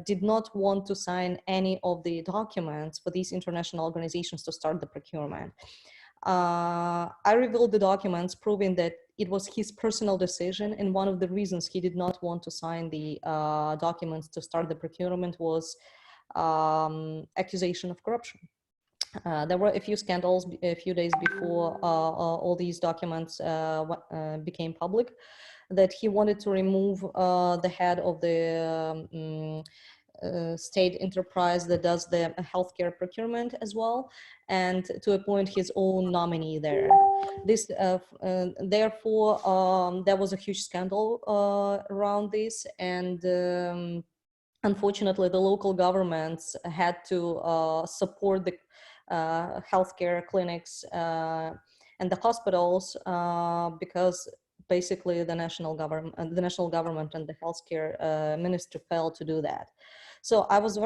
did not want to sign any of the documents for these international organizations to start the procurement. I revealed the documents proving that it was his personal decision, and one of the reasons he did not want to sign the documents to start the procurement was accusation of corruption. There were a few scandals a few days before all these documents became public, that he wanted to remove the head of the state enterprise that does the healthcare procurement as well, and to appoint his own nominee there. This, therefore, there was a huge scandal around this, and unfortunately, the local governments had to support the healthcare clinics and the hospitals because basically the national government and the healthcare ministry failed to do that. So I was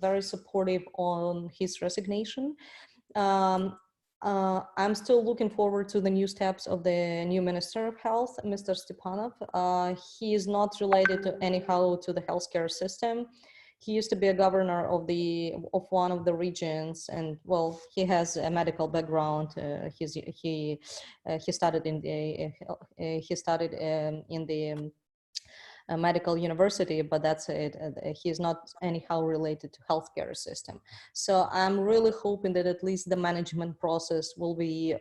very supportive on his resignation. I'm still looking forward to the new steps of the new Minister of Health, Mr. Stepanov. He is not related to anyhow to the healthcare system. He used to be a governor of one of the regions, and well, he has a medical background. He studied in the medical university, but that's it. He's not anyhow related to healthcare system. So I'm really hoping that at least the management process will be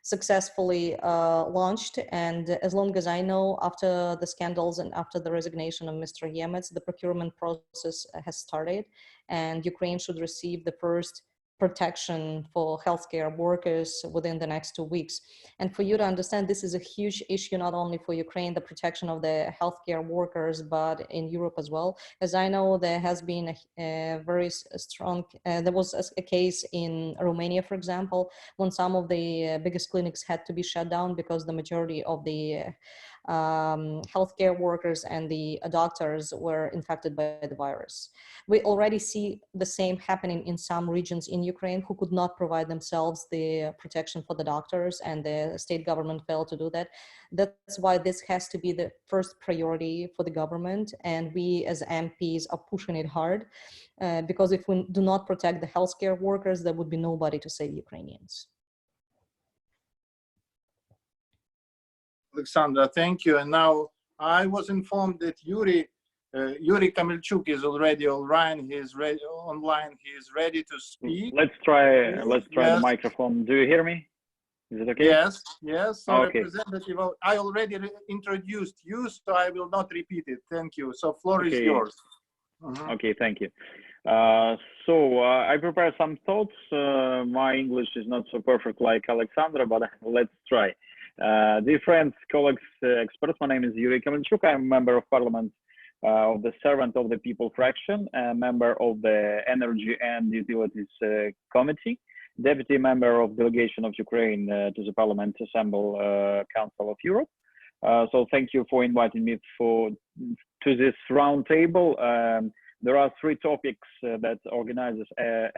successfully launched. And as long as I know, after the scandals and after the resignation of Mr. Yemets, the procurement process has started, and Ukraine should receive the first protection for healthcare workers within the next 2 weeks. And for you to understand, this is a huge issue, not only for Ukraine, the protection of the healthcare workers, but in Europe as well. As I know, there has been a very strong, there was a case in Romania, for example, when some of the biggest clinics had to be shut down because the majority of the healthcare workers and the doctors were infected by the virus. We already see the same happening in some regions in Ukraine who could not provide themselves the protection for the doctors, and the state government failed to do that. That's why this has to be the first priority for the government, and we as MPs are pushing it hard because if we do not protect the healthcare workers, there would be nobody to save Ukrainians. Alexandra, thank you. And now I was informed that Yuri Kamelchuk is already online. He is ready online. He is ready to speak. Let's try Yes. the microphone. Do you hear me? Is it okay? Yes, yes. So Okay. Representative, I already introduced you, so I will not repeat it. Thank you. So floor is Okay. yours. Okay, thank you. I prepared some thoughts. My English is not so perfect like Alexandra, but let's try. Dear friends, colleagues, experts, my name is Yuri Kamelchuk. I'm a member of parliament of the Servant of the People fraction, a member of the Energy and Utilities Committee, deputy member of delegation of Ukraine to the Parliament Assembly Council of Europe. So thank you for inviting me to this round table. There are 3 topics that organizers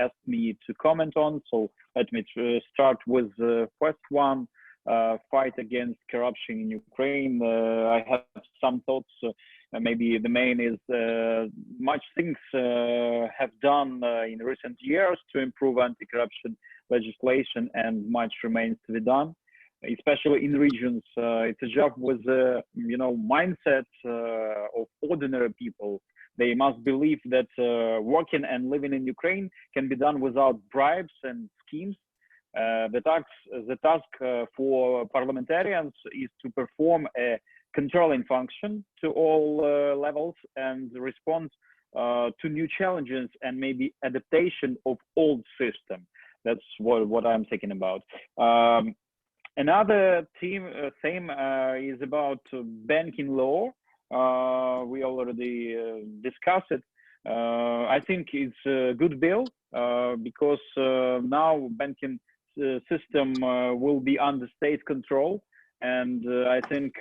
asked me to comment on. So let me start with the first one. Fight against corruption in Ukraine. I have some thoughts. Maybe the main is much things have done in recent years to improve anti-corruption legislation, and much remains to be done, especially in regions. It's a job with mindset of ordinary people. They must believe that working and living in Ukraine can be done without bribes and schemes. The task for parliamentarians is to perform a controlling function to all levels and respond to new challenges and maybe adaptation of old system. That's what I'm thinking about. Another theme is about banking law. We already discussed it. I think it's a good bill because now banking system will be under state control. And I think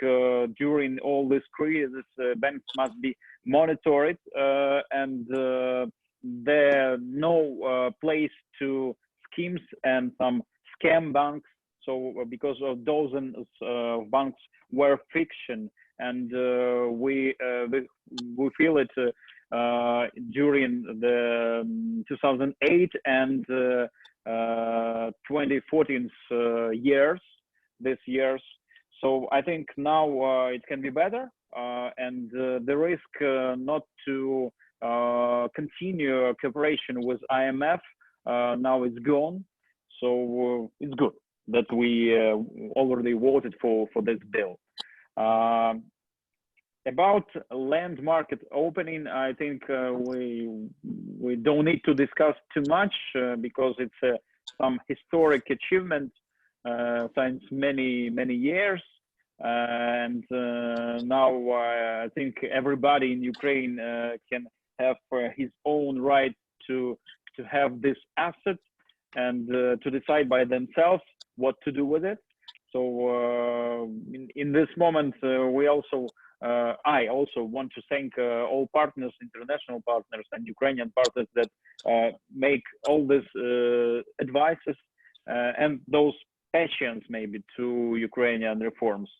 during all this crisis, banks must be monitored and there no place to schemes and some scam banks. So because of dozens of banks were fiction, and we feel it during the 2008 and 2014 years, this years. So I think now it can be better, and the risk not to continue cooperation with IMF now is gone. So it's good that we already voted for this bill. About land market opening, I think we don't need to discuss too much because it's some historic achievement since many years. And now I think everybody in Ukraine can have his own right to have this asset and to decide by themselves what to do with it. So in this moment, I also want to thank all partners, international partners and Ukrainian partners that make all these advices and those patience maybe to Ukrainian reforms.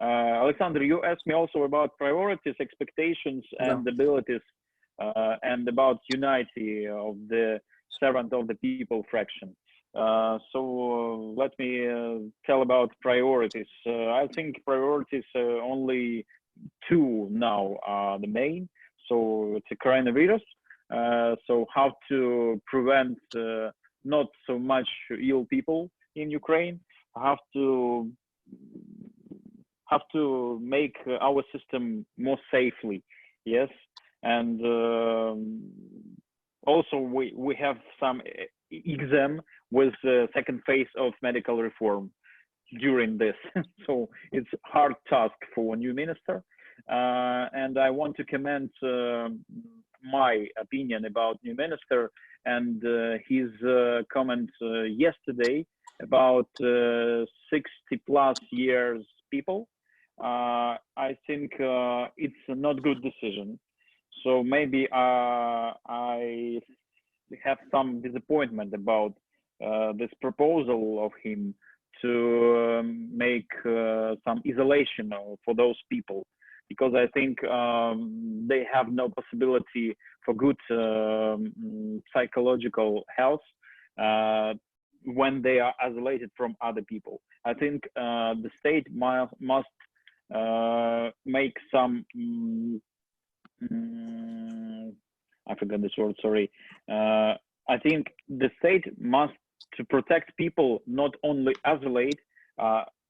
Alexander, you asked me also about priorities, expectations, and abilities, and about unity of the servant of the people fraction. So let me tell about priorities. I think priorities only two now are the main. So it's a coronavirus. So how to prevent not so much ill people in Ukraine, have to make our system more safely, yes, and also we have some exam with the second phase of medical reform during this. So it's hard task for a new minister, and I want to comment my opinion about new minister and his comment yesterday about 60+ years people. I think it's a not good decision. So maybe I have some disappointment about this proposal of him to make some isolation for those people, because I think they have no possibility for good psychological health when they are isolated from other people. I think the state must make some I forgot this word, sorry. I think the state must to protect people, not only isolate,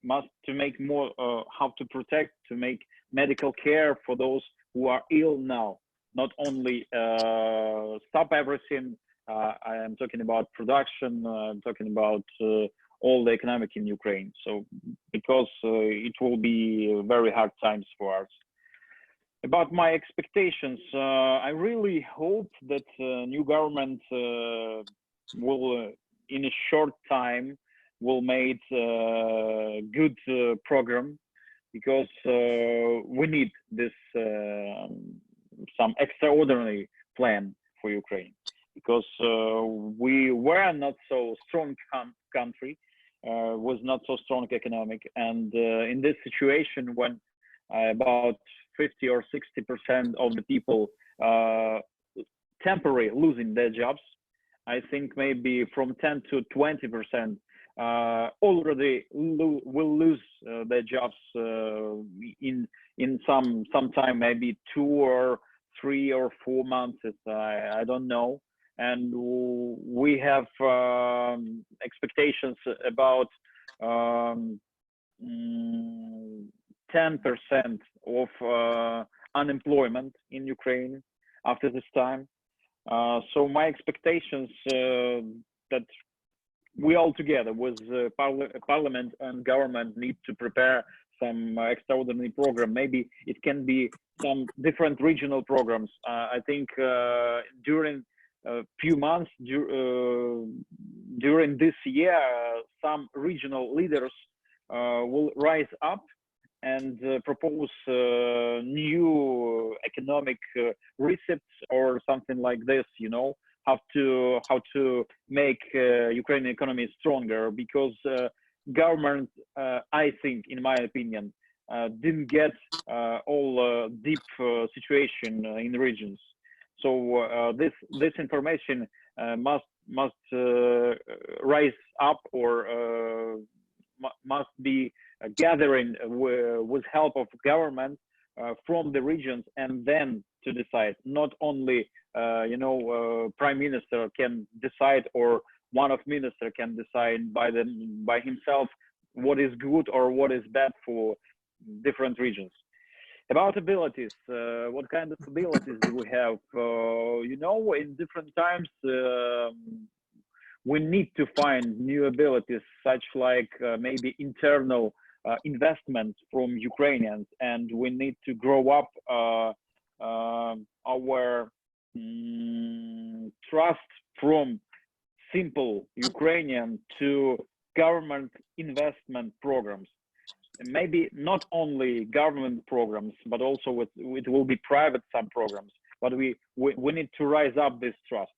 must to make more how to protect, to make medical care for those who are ill now, not only stop everything. I am talking about production, I'm talking about all the economic in Ukraine. So because it will be very hard times for us. About my expectations, I really hope that new government will, in a short time, will make a good program, because we need this some extraordinary plan for Ukraine, because we were not so strong country, was not so strong economic, and in this situation when about 50 or 60% of the people temporary losing their jobs. I think maybe from 10 to 20% already will lose their jobs in some time, maybe 2 or 3 or 4 months. I don't know. And we have expectations about 10% of unemployment in Ukraine after this time. So my expectations that we all together with parliament and government need to prepare some extraordinary program. Maybe it can be some different regional programs. I think during a few months during this year, some regional leaders will rise up and propose new economic recepts or something like this, you know, how to make Ukrainian economy stronger, because government, I think, in my opinion, didn't get all deep situation in regions. So this information must rise up, or must be gathering with help of government from the regions, and then to decide. Not only prime minister can decide, or one of minister can decide by himself what is good or what is bad for different regions. About abilities, what kind of abilities do we have? In different times we need to find new abilities, such like maybe internal investment from Ukrainians, and we need to grow up our trust from simple Ukrainian to government investment programs. Maybe not only government programs, but also it will be private some programs. But we need to rise up this trust.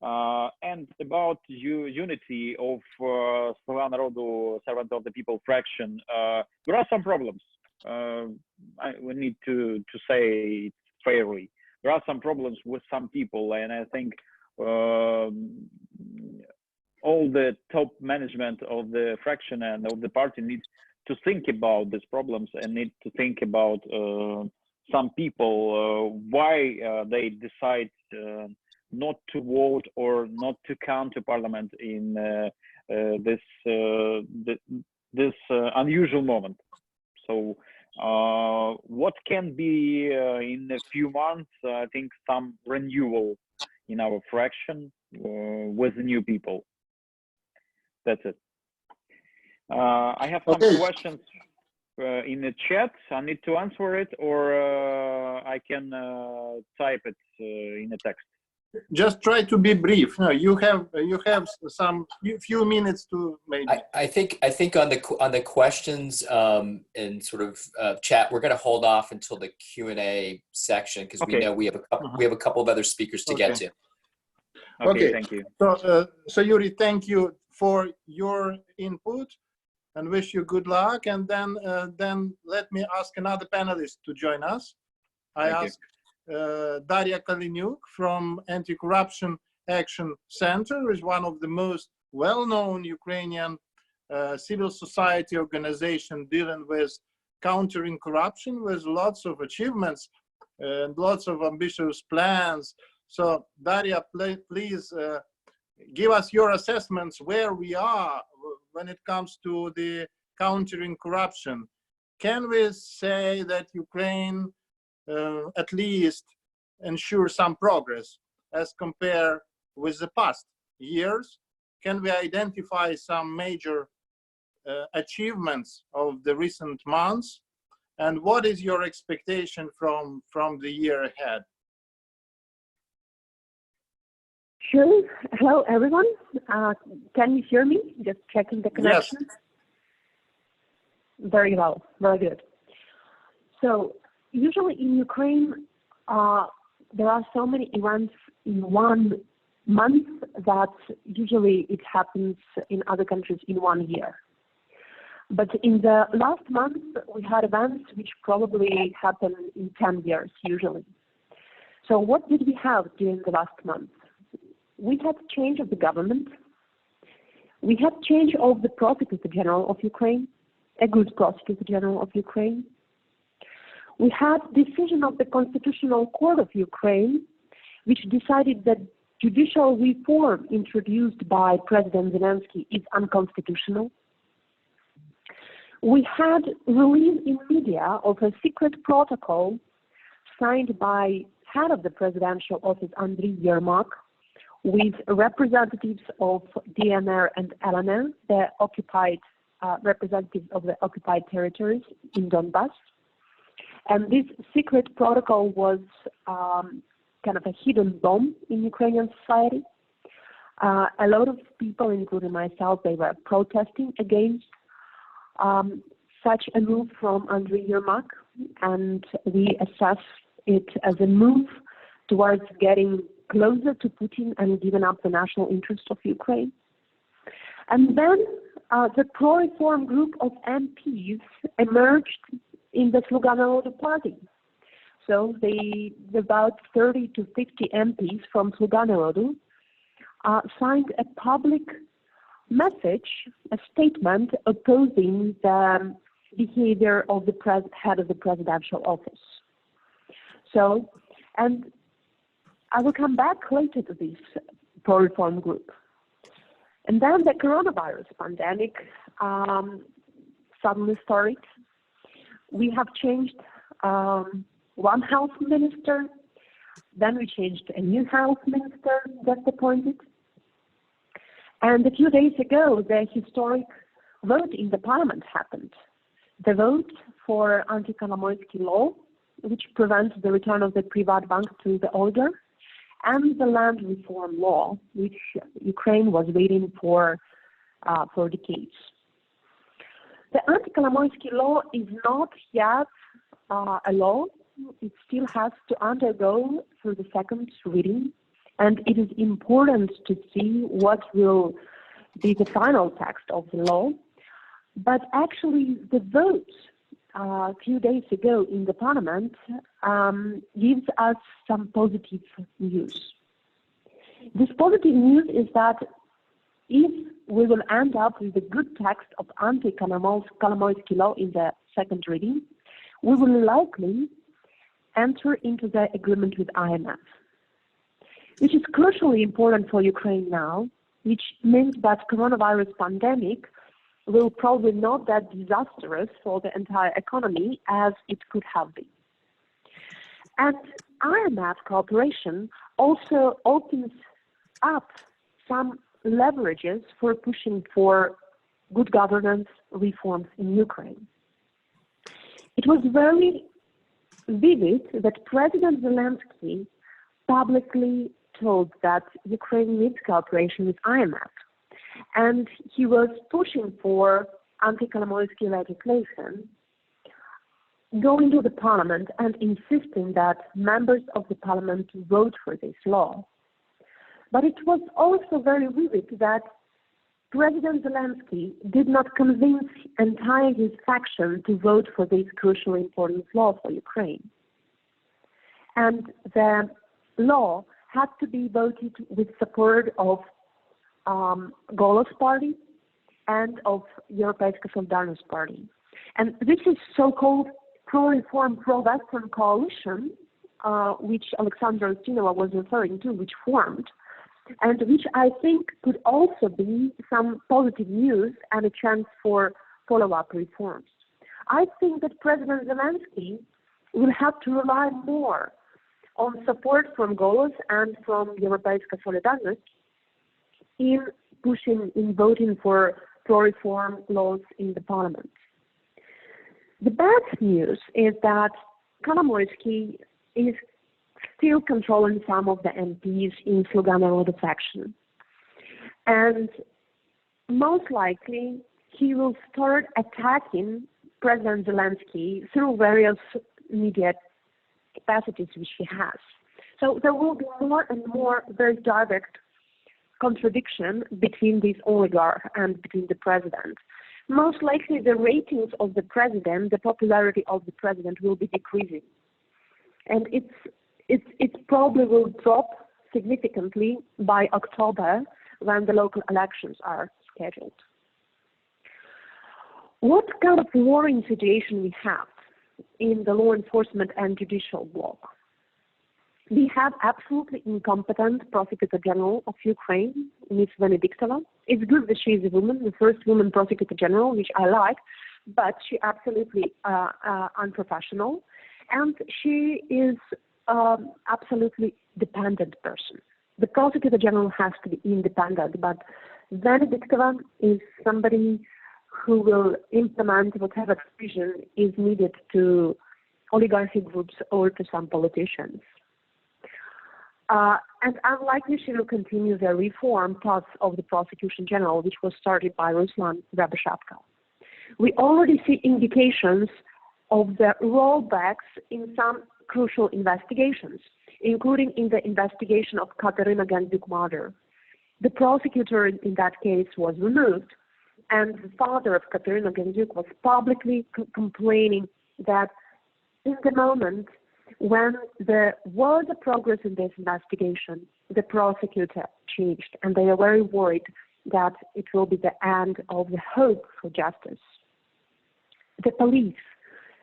And about unity of Слуга Народу, Servant of the People fraction, there are some problems. We need to say it fairly. There are some problems with some people, and I think all the top management of the fraction and of the party needs to think about these problems, and need to think about some people, why they decide not to vote or not to come to parliament in this unusual moment. So what can be in a few months, I think some renewal in our fraction with new people. That's it. I have some questions in the chat. I need to answer it, or I can type it in a text. Just try to be brief. No, you have some few minutes to maybe. I think on the questions and sort of chat, we're going to hold off until the Q&A section, because we know we have a couple of other speakers to get to. Okay, thank you. So Yuri, thank you for your input, and wish you good luck. And then let me ask another panelist to join us. I ask Daria Kalinyuk from Anti-Corruption Action Center, is one of the most well-known Ukrainian civil society organization dealing with countering corruption, with lots of achievements and lots of ambitious plans. So Daria, please give us your assessments where we are when it comes to the countering corruption. Can we say that Ukraine at least ensure some progress as compared with the past years? Can we identify some major achievements of the recent months? And what is your expectation from the year ahead? Sure. Hello, everyone. Can you hear me? Just checking the connection. Yes. Very well. Very good. So usually in Ukraine, there are so many events in 1 month that usually it happens in other countries in 1 year. But in the last month, we had events which probably happen in 10 years usually. So what did we have during the last month? We had change of the government. We had change of the Prosecutor General of Ukraine, a good Prosecutor General of Ukraine. We had decision of the Constitutional Court of Ukraine, which decided that judicial reform introduced by President Zelenskyy is unconstitutional. We had release in media of a secret protocol signed by head of the presidential office, Andriy Yermak, with representatives of DNR and LNR, the occupied representatives of the occupied territories in Donbass. And this secret protocol was kind of a hidden bomb in Ukrainian society. A lot of people, including myself, they were protesting against such a move from Andriy Yermak, and we assess it as a move towards getting closer to Putin and giving up the national interest of Ukraine. And then the pro-reform group of MPs emerged in the Sluga Narodu party. So about 30 to 50 MPs from Sluga Narodu signed a public message, a statement opposing the behavior of the head of the presidential office. So, and I will come back later to this pro-reform group. And then the coronavirus pandemic suddenly started. We have changed one health minister, then we changed a new health minister just appointed. And a few days ago, the historic vote in the parliament happened. The vote for anti-Kolomoisky law, which prevents the return of the private bank to the oligarch, and the land reform law, which Ukraine was waiting for decades. The anti-Kolomoisky law is not yet a law. It still has to undergo through the second reading, and it is important to see what will be the final text of the law. But actually, the vote a few days ago in the parliament gives us some positive news. This positive news is that if we will end up with a good text of anti-Kolomoisky law in the second reading, we will likely enter into the agreement with IMF, which is crucially important for Ukraine now, which means that coronavirus pandemic will probably not that disastrous for the entire economy as it could have been. And IMF cooperation also opens up some leverages for pushing for good governance reforms in Ukraine. It was very vivid that President Zelenskyy publicly told that Ukraine needs cooperation with IMF. And he was pushing for anti-Kolomoisky legislation, going to the parliament and insisting that members of the parliament vote for this law. But it was also very vivid that President Zelenskyy did not convince entire his faction to vote for this crucially important law for Ukraine. And the law had to be voted with support of Golos party and of Europejska Solidarność party. And this is so-called pro-reform, pro-Western coalition, which Alexandra Ustinova was referring to, which formed, and which I think could also be some positive news and a chance for follow-up reforms. I think that President Zelenskyy will have to rely more on support from Golos and from Europejska Solidarność in voting for pro-reform laws in the parliament. The bad news is that Kolomoisky is still controlling some of the MPs in Sluga Narodu faction. And most likely, he will start attacking President Zelenskyy through various media capacities which he has. So there will be more and more very direct contradiction between this oligarch and between the president. Most likely the ratings of the president, the popularity of the president will be decreasing. And It probably will drop significantly by October when the local elections are scheduled. What kind of warring situation we have in the law enforcement and judicial bloc? We have absolutely incompetent Prosecutor General of Ukraine, Ms. Venediktova. It's good that she is a woman, the first woman Prosecutor General, which I like, but she absolutely unprofessional, and she is absolutely dependent person. The Prosecutor General has to be independent, but Venediktova is somebody who will implement whatever decision is needed to oligarchic groups or to some politicians. And unlikely she will continue the reform path of the Prosecution General, which was started by Ruslan Rябошапka. We already see indications of the rollbacks in some crucial investigations, including in the investigation of Katerina Gandyuk murder. The prosecutor in that case was removed, and the father of Katerina Gandyuk was publicly complaining that in the moment when there was a progress in this investigation, the prosecutor changed, and they are very worried that it will be the end of the hope for justice. The police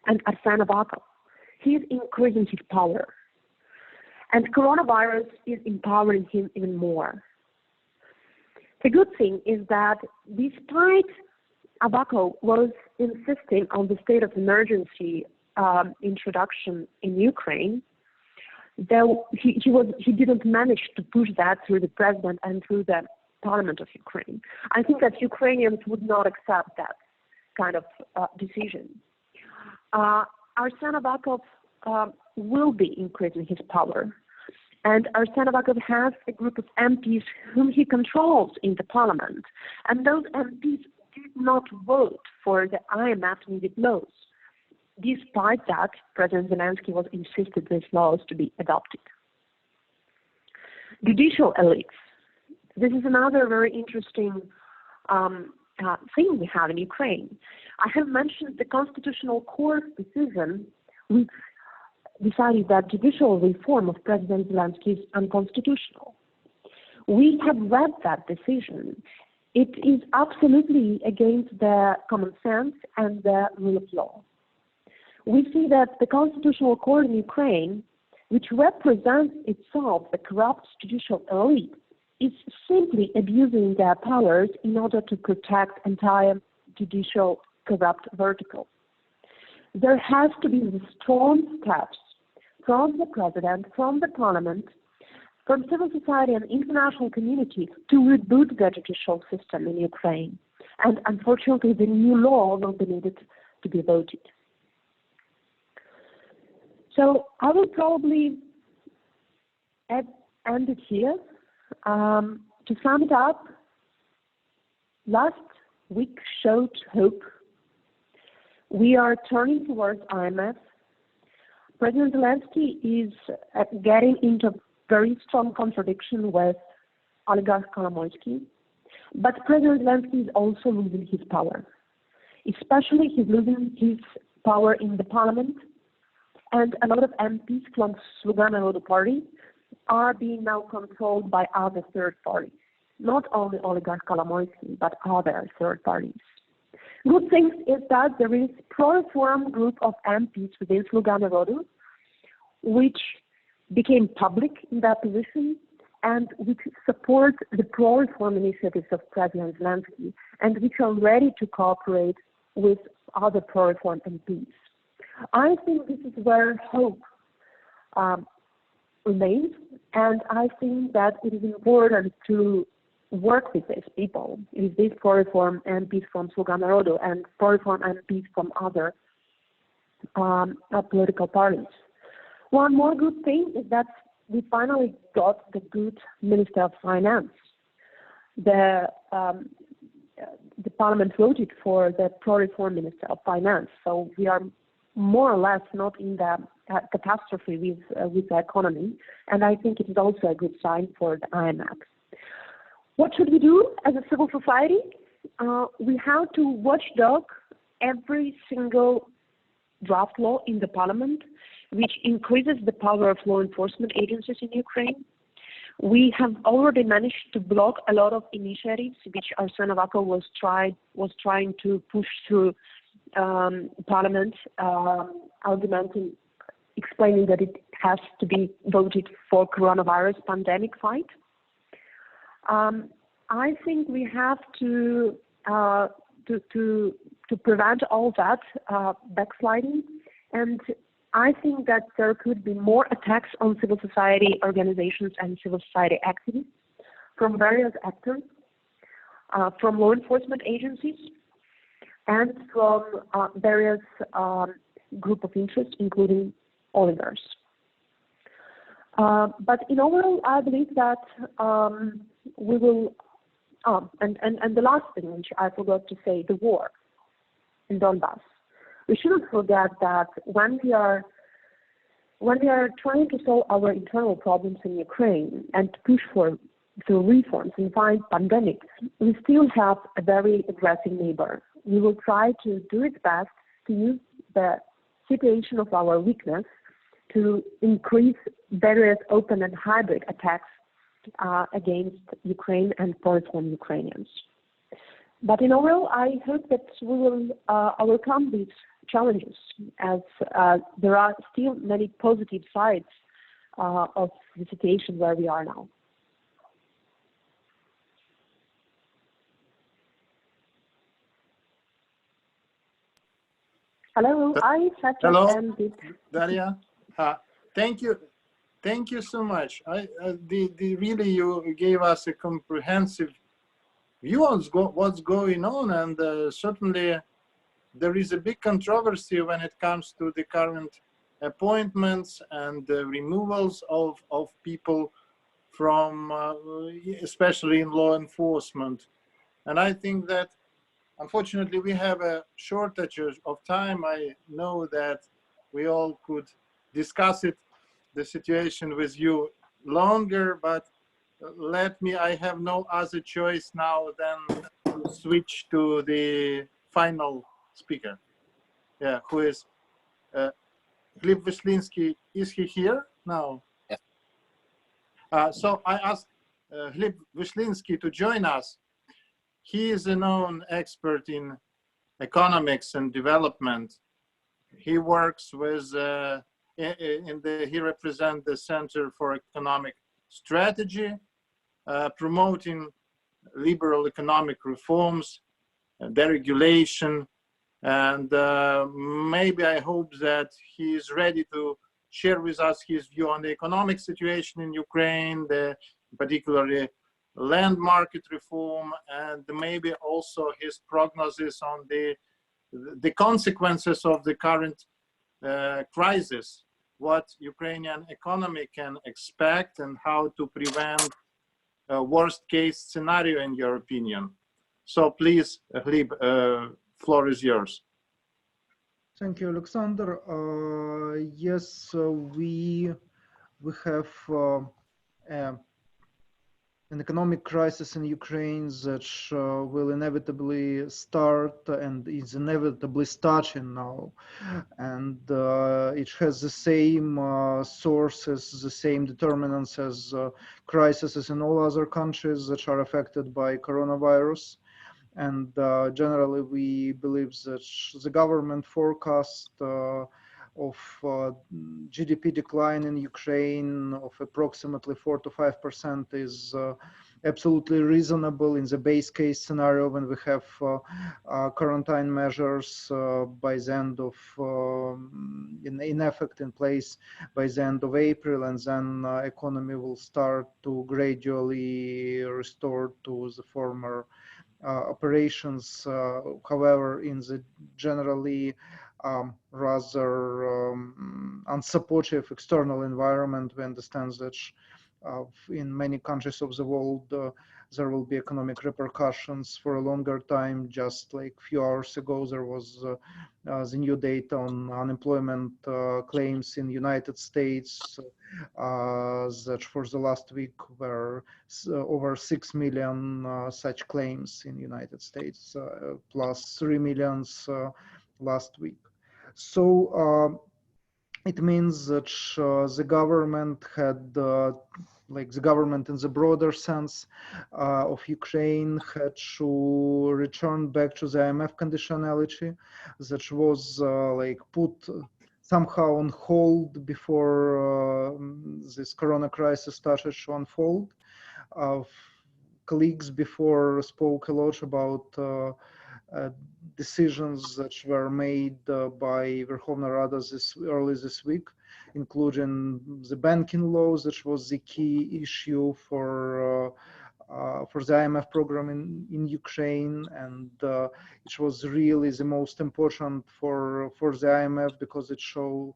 and Arsen Avakov, he is increasing his power, and coronavirus is empowering him even more. The good thing is that despite Avakov was insisting on the state of emergency introduction in Ukraine, he didn't manage to push that through the president and through the parliament of Ukraine. I think that Ukrainians would not accept that kind of decision. Arsen Avakov will be increasing his power. And Arsen Avakov has a group of MPs whom he controls in the parliament. And those MPs did not vote for the IMF needed laws. Despite that, President Zelenskyy was insisted these laws to be adopted. Judicial elites. This is another very interesting thing we have in Ukraine. I have mentioned the Constitutional Court decision which decided that judicial reform of President Zelenskyy is unconstitutional. We have read that decision. It is absolutely against the common sense and the rule of law. We see that the Constitutional Court in Ukraine, which represents itself the corrupt judicial elite, is simply abusing their powers in order to protect entire judicial corrupt vertical. There has to be strong steps from the president, from the parliament, from civil society and international community to reboot the judicial system in Ukraine. And unfortunately, the new law will be needed to be voted. So I will probably end it here. To sum it up, last week showed hope. We are turning towards IMF. President Zelenskyy is getting into very strong contradiction with oligarch Kolomoisky. But President Zelenskyy is also losing his power. Especially he's losing his power in the parliament. And a lot of MPs from Sluga Narodu party are being now controlled by other third parties. Not only oligarch Kolomoisky, but other third parties. Good thing is that there is pro-reform group of MPs within Sluga Narodu, which became public in their position and which support the pro-reform initiatives of President Zelenskyy and which are ready to cooperate with other pro-reform MPs. I think this is where hope remains, and I think that it is important to work with these people, with these pro-reform MPs from Sluga Narodu and pro-reform MPs from other political parties. One more good thing is that we finally got the good Minister of Finance. The Parliament voted for the pro-reform Minister of Finance, so we are more or less not in the catastrophe with the economy, and I think it is also a good sign for the IMF. What should we do as a civil society? We have to watchdog every single draft law in the parliament. which increases the power of law enforcement agencies in Ukraine. We have already managed to block a lot of initiatives which Arsen Avakov was trying to push through Parliament, argumenting, explaining that it has to be voted for coronavirus pandemic fight. I think we have to prevent all that backsliding, and I think that there could be more attacks on civil society organizations and civil society activists from various actors, from law enforcement agencies, and from various group of interest, including oligarchs. But in overall, I believe that we will. And the last thing, which I forgot to say, the war in Donbass. We shouldn't forget that when we are trying to solve our internal problems in Ukraine and to push for reforms and fight pandemics, we still have a very aggressive neighbor. We will try to do its best to use the situation of our weakness to increase various open and hybrid attacks against Ukraine and for its own Ukrainians. But in overall, I hope that we will overcome these challenges, as there are still many positive sides of the situation where we are now. Hello, I had to end this. Daria. Thank you so much. Really, you gave us a comprehensive view on what's going on, and certainly there is a big controversy when it comes to the current appointments and the removals of people from, especially in law enforcement. And I think that, unfortunately, we have a shortage of time. I know that we all could discuss the situation with you longer, but I have no other choice now than to switch to the final speaker, who is Gleb Vyslinsky. Is he here now? Yes. So I asked Gleb Vyslinsky to join us. He is a known expert in economics and development. He works with he represents the Center for Economic Strategy, promoting liberal economic reforms, deregulation, and maybe I hope that he is ready to share with us his view on the economic situation in Ukraine, particularly land market reform, and maybe also his prognosis on the consequences of the current crisis, what Ukrainian economy can expect, and how to prevent a worst case scenario in your opinion. So please, Gleb, floor is yours. Thank you, Alexander. Yes, we have an economic crisis in Ukraine that will inevitably start and is inevitably starting now. And it has the same sources, the same determinants as crises in all other countries that are affected by coronavirus. And generally, we believe that the government forecast of GDP decline in Ukraine of approximately 4 to 5% is absolutely reasonable in the base case scenario when we have quarantine measures by the end of in effect in place by the end of April, and then economy will start to gradually restore to the former operations. However, in the generally rather unsupportive external environment, we understand that in many countries of the world there will be economic repercussions for a longer time. Just like a few hours ago, there was the new data on unemployment claims in the United States that for the last week were over 6 million such claims in the United States, plus 3 million last week. So it means that the government had, like the government in the broader sense of Ukraine, had to return back to the IMF conditionality that was like put somehow on hold before this corona crisis started to unfold. Colleagues before spoke a lot about decisions that were made by Verkhovna Rada early this week, including the banking laws, which was the key issue for the IMF program in Ukraine, and it was really the most important for the IMF because it showed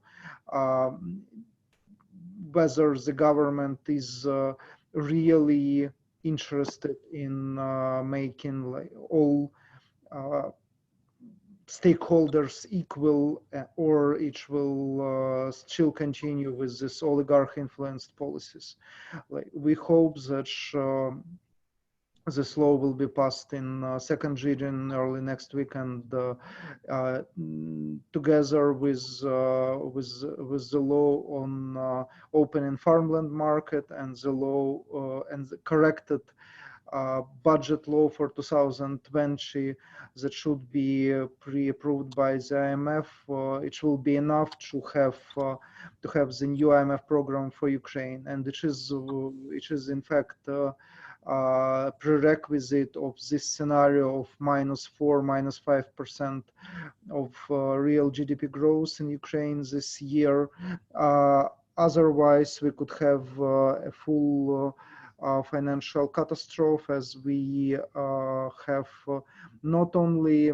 whether the government is really interested in making like all stakeholders equal, or it will still continue with this oligarch influenced policies. Like, we hope that this law will be passed in second reading early next week, and together with the law on opening farmland market and the law and the corrected budget law for 2020 that should be pre-approved by the IMF, it will be enough to have the new IMF program for Ukraine, and it is in fact prerequisite of this scenario of -4, -5% of real GDP growth in Ukraine this year. Otherwise, we could have a full financial catastrophe, as we have not only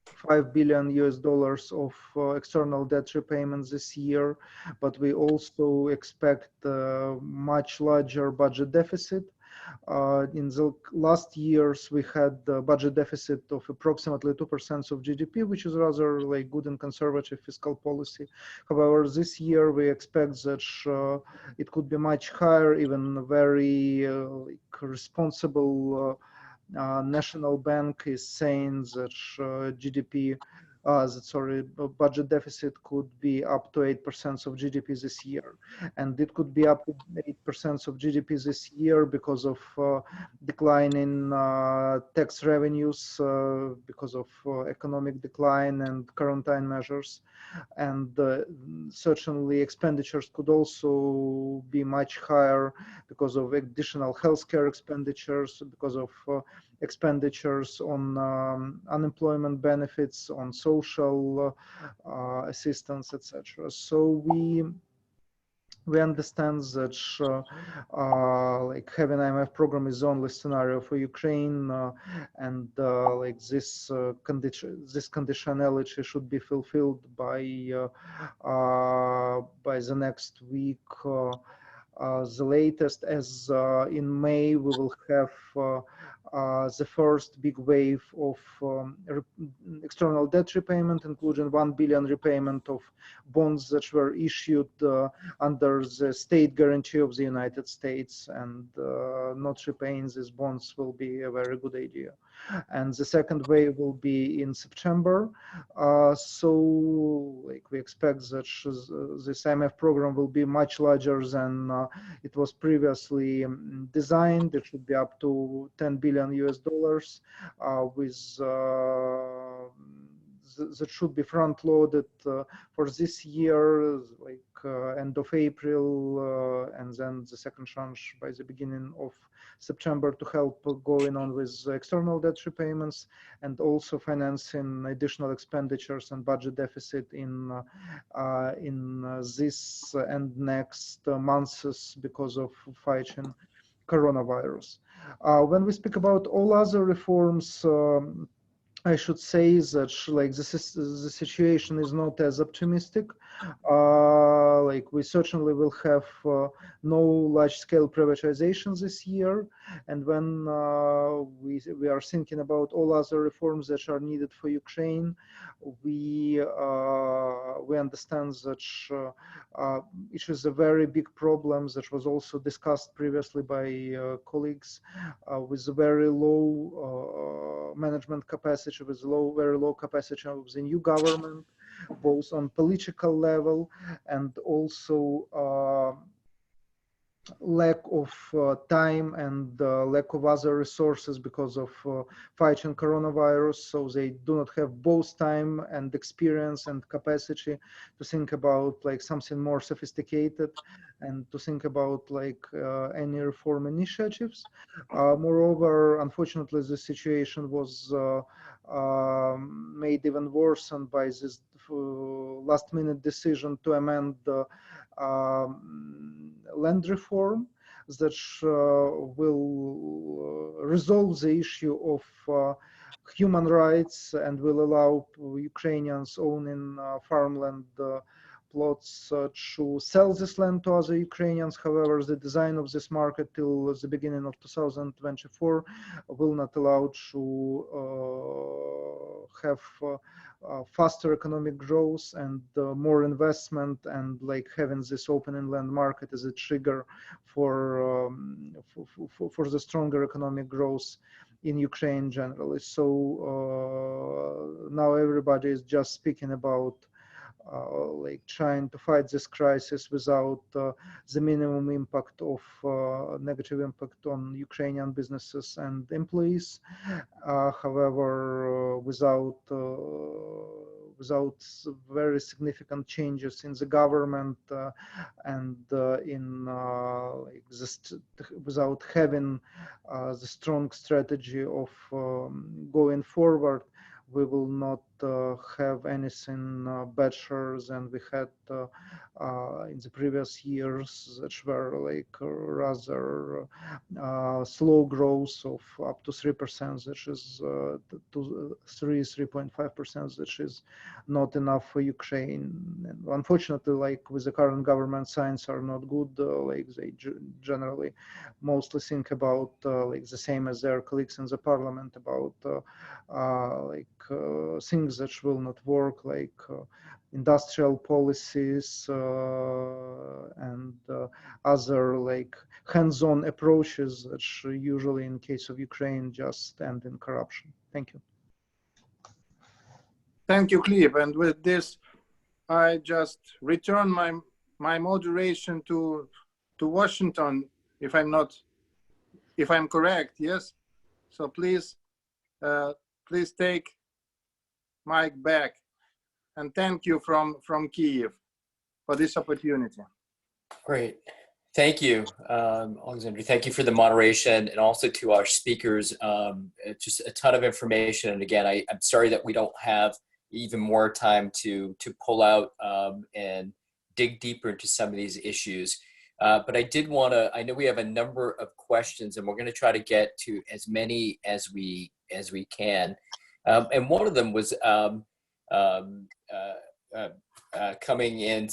$5 billion of external debt repayments this year, but we also expect a much larger budget deficit. In the last years, we had a budget deficit of approximately 2% of GDP, which is rather like good and conservative fiscal policy. However, this year we expect that it could be much higher. Even a very like responsible National Bank is saying that budget deficit could be up to 8% of GDP this year, and it could be up to 8% of GDP this year because of decline in tax revenues, because of economic decline and quarantine measures, and certainly expenditures could also be much higher because of additional healthcare expenditures, because of expenditures on unemployment benefits, on social assistance, etc. So we understand that like having IMF program is the only scenario for Ukraine, and like this conditionality should be fulfilled by the next week. The latest, as in May, we will have the first big wave of external debt repayment, including $1 billion repayment of bonds that were issued under the state guarantee of the United States, and not repaying these bonds will be a very good idea. And the second wave will be in September. So like we expect that this IMF program will be much larger than it was previously designed. It should be up to $10 billion with that should be front loaded for this year, like end of April, and then the second tranche by the beginning of September, to help going on with external debt repayments, and also financing additional expenditures and budget deficit in this and next months because of fighting coronavirus. When we speak about all other reforms, I should say that like the situation is not as optimistic. Like we certainly will have no large-scale privatizations this year, and when we are thinking about all other reforms that are needed for Ukraine, we understand that it is a very big problem that was also discussed previously by colleagues, with a very low management capacity, with very low capacity of the new government, both on political level and also lack of time and lack of other resources because of fighting coronavirus. So they do not have both time and experience and capacity to think about like something more sophisticated and to think about like any reform initiatives. Moreover, unfortunately, the situation was made even worse by this last minute decision to amend the land reform that will resolve the issue of human rights and will allow Ukrainians owning farmland plots to sell this land to other Ukrainians. However, the design of this market till the beginning of 2024 will not allow to have faster economic growth and more investment, and like having this open inland market as a trigger for the stronger economic growth in Ukraine generally. So now everybody is just speaking about like trying to fight this crisis without the minimum impact of negative impact on Ukrainian businesses and employees. However, without very significant changes in the government and like without having the strong strategy of going forward, we will not have anything better than we had in the previous years, that were like rather slow growth of up to 3%, which is to 3.5%, which is not enough for Ukraine. And unfortunately, like with the current government, signs are not good. Like they generally mostly think about like the same as their colleagues in the parliament about things that will not work, like industrial policies and other like hands-on approaches that usually in case of Ukraine just end in corruption. Thank you. Thank you, Cliff. And with this, I just return my moderation to Washington, if I'm correct. Yes. So please take Mike back, and thank you from Kyiv for this opportunity. Great. Thank you, Alexander. Thank you for the moderation, and also to our speakers. Just a ton of information. And again, I'm sorry that we don't have even more time to pull out and dig deeper into some of these issues. But I did want to, I know we have a number of questions, and we're going to try to get to as many as we can. And one of them was coming in,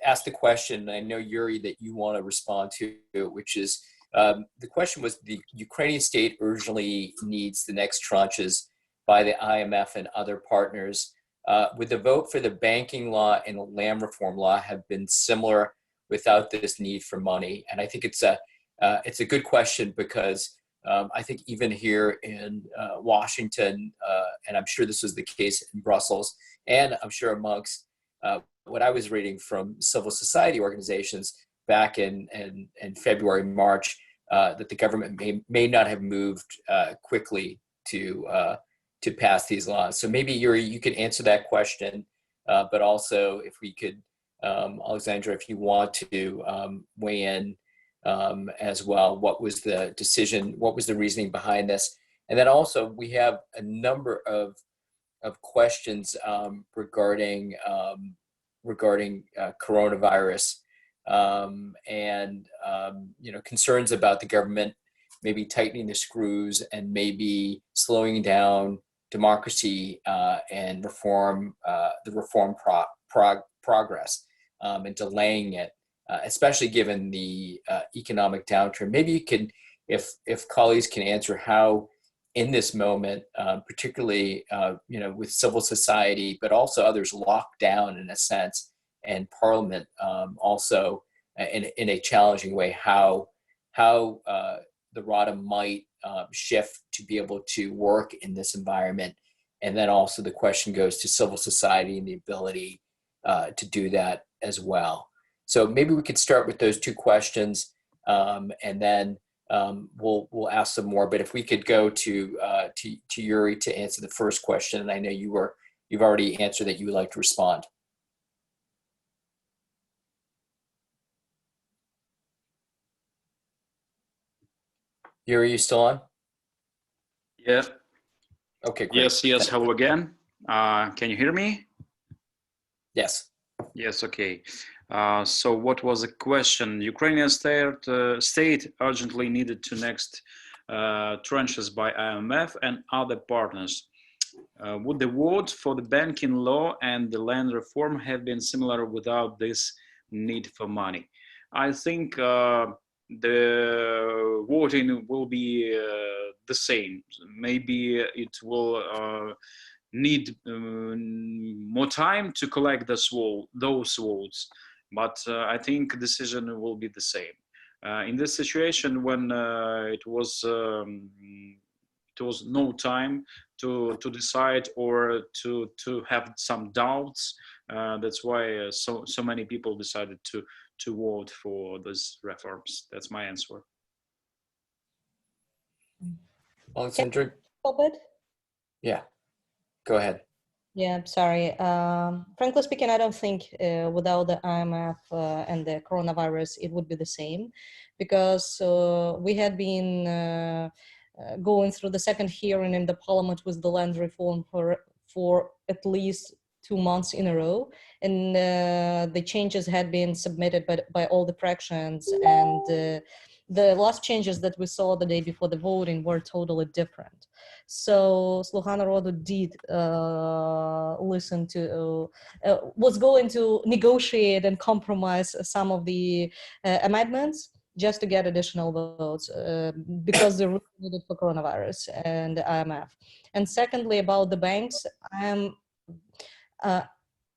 asked the question, and I know, Yuri, that you want to respond to, which is, the question was, the Ukrainian state urgently needs the next tranches by the IMF and other partners. Would the vote for the banking law and land reform law have been similar without this need for money? And I think it's a good question, because I think even here in Washington, and I'm sure this was the case in Brussels, and I'm sure amongst what I was reading from civil society organizations back in February, March, that the government may not have moved quickly to pass these laws. So maybe, Yuri, you could answer that question, but also if we could, Alexandra, if you want to weigh in as well, what was the decision, what was the reasoning behind this? And then also we have a number of questions regarding coronavirus and concerns about the government maybe tightening the screws and maybe slowing down democracy and reform, the reform progress, and delaying it, especially given the economic downturn. Maybe you can, if colleagues can answer how, in this moment, particularly with civil society, but also others locked down in a sense, and Parliament also in a challenging way, how the RADA might shift to be able to work in this environment, And then also the question goes to civil society and the ability to do that as well. So maybe we could start with those two questions, and then we'll ask some more. But if we could go to Yuri to answer the first question, and I know you've already answered that you would like to respond. Yuri, are you still on? Yeah. Okay, great. Yes. Hello again. Can you hear me? Yes. Yes. Okay. So what was the question? Ukrainian state urgently needed to next tranches by IMF and other partners. Would the vote for the banking law and the land reform have been similar without this need for money? I think the voting will be the same. Maybe it will need more time to collect those votes, but I think decision will be the same. In this situation, when it was no time to decide or to have some doubts, that's why so many people decided to vote for these reforms. That's my answer. Alexandra? Yeah, go ahead. Yeah, sorry. Frankly speaking, I don't think without the IMF and the coronavirus, it would be the same, because we had been going through the second hearing in the parliament with the land reform for at least 2 months in a row, and the changes had been submitted by all the fractions, and the last changes that we saw the day before the voting were totally different. So Sluha Narodu did listen to, was going to negotiate and compromise some of the amendments just to get additional votes because they're really needed for coronavirus and IMF. And secondly, about the banks,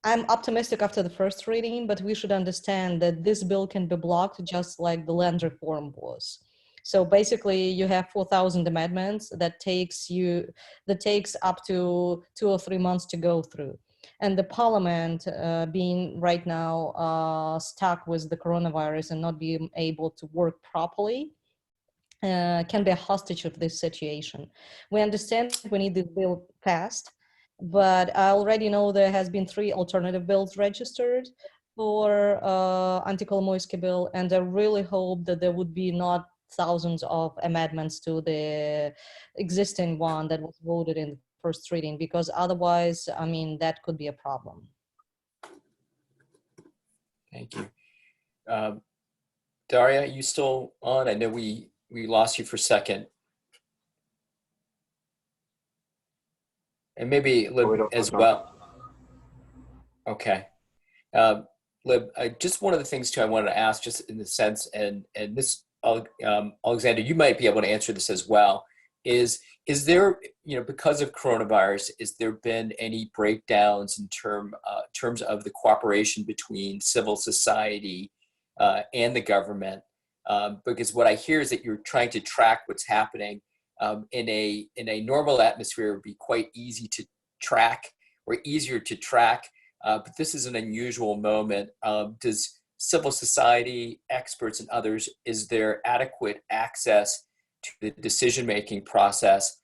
I'm optimistic after the first reading, but we should understand that this bill can be blocked just like the land reform was. So basically, you have 4,000 amendments that takes up to 2 or 3 months to go through. And the parliament, being right now stuck with the coronavirus and not being able to work properly, can be a hostage of this situation. We understand we need this bill passed, but I already know there has been 3 alternative bills registered for anti-Kolomoisky bill, and I really hope that there would be not thousands of amendments to the existing one that was voted in the first reading, because otherwise, I mean, that could be a problem. Thank you. Daria, are you still on? I know we lost you for a second. And maybe Lib as well. Okay. Lib, just one of the things too I wanted to ask, just in the sense, and this, Alexander, you might be able to answer this as well, is there, because of coronavirus, is there been any breakdowns in terms of the cooperation between civil society and the government? Because what I hear is that you're trying to track what's happening. In a normal atmosphere, it would be quite easy to track, or easier to track, but this is an unusual moment. Does civil society, experts, and others, is there adequate access to the decision-making process?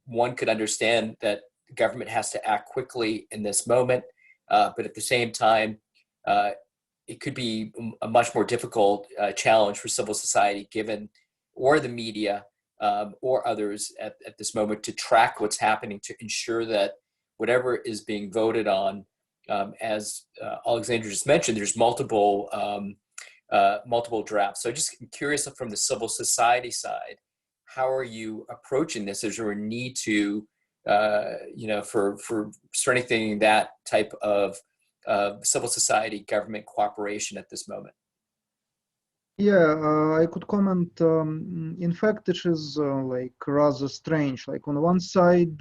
One could understand that the government has to act quickly in this moment, but at the same time, it could be a much more difficult challenge for civil society, or the media, or others at this moment, to track what's happening, to ensure that whatever is being voted on, as Alexander just mentioned, there's multiple drafts. So just curious, from the civil society side, how are you approaching this? Is there a need to, for strengthening that type of civil society government cooperation at this moment? Yeah, I could comment. In fact, it is like rather strange. Like on one side,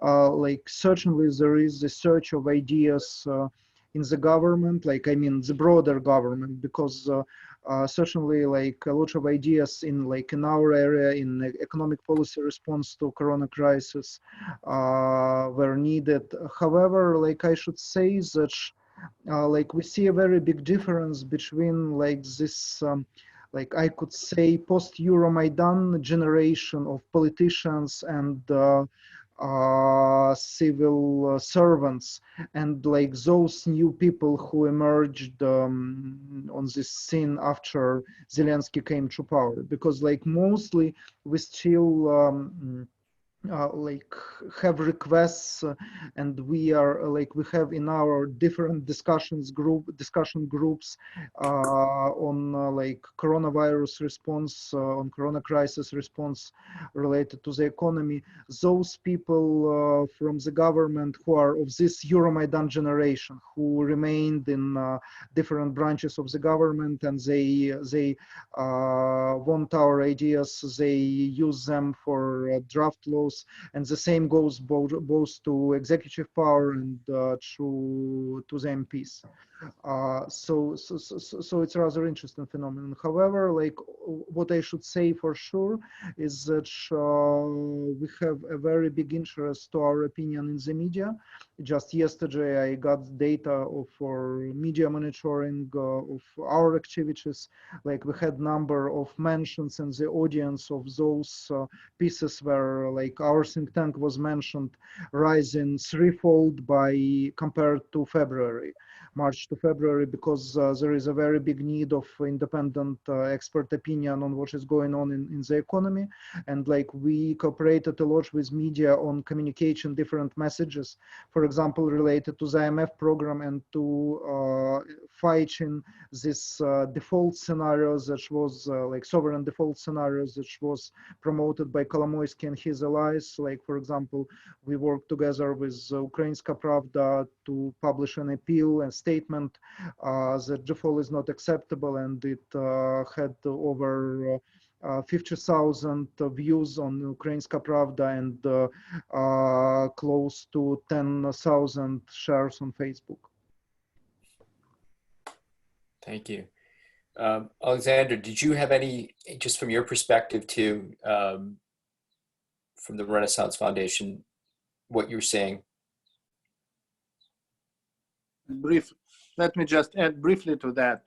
like certainly there is a search of ideas in the government, like I mean the broader government, because certainly like a lot of ideas in our area in economic policy response to corona crisis were needed. However, like I should say that like we see a very big difference between like this like I could say post-Euromaidan generation of politicians and civil servants and like those new people who emerged on this scene after Zelenskyy came to power, because like mostly we still like have requests and we are like we have in our different discussion groups on like coronavirus response, on corona crisis response related to the economy, those people from the government who are of this Euromaidan generation who remained in different branches of the government, and they want our ideas, they use them for draft laws, and the same goes both to executive power and to the MPs. So it's a rather interesting phenomenon. However, like what I should say for sure is that we have a very big interest to our opinion in the media. Just yesterday I got data for media monitoring of our activities. Like we had number of mentions in the audience of those pieces where like our think tank was mentioned rising threefold by compared to March to February, because there is a very big need of independent expert opinion on what is going on in the economy. And like we cooperated a lot with media on communication different messages, for example, related to the IMF program and to fighting this default scenarios that was like sovereign default scenarios that was promoted by Kolomoisky and his allies. Like, for example, we worked together with Ukrainska Pravda to publish an appeal and statement that default is not acceptable, and it had over 50,000 views on Ukrainska Pravda and close to 10,000 shares on Facebook. Thank you. Alexander, did you have any, just from your perspective too, from the Renaissance Foundation, what you're saying? Let me just add briefly to that.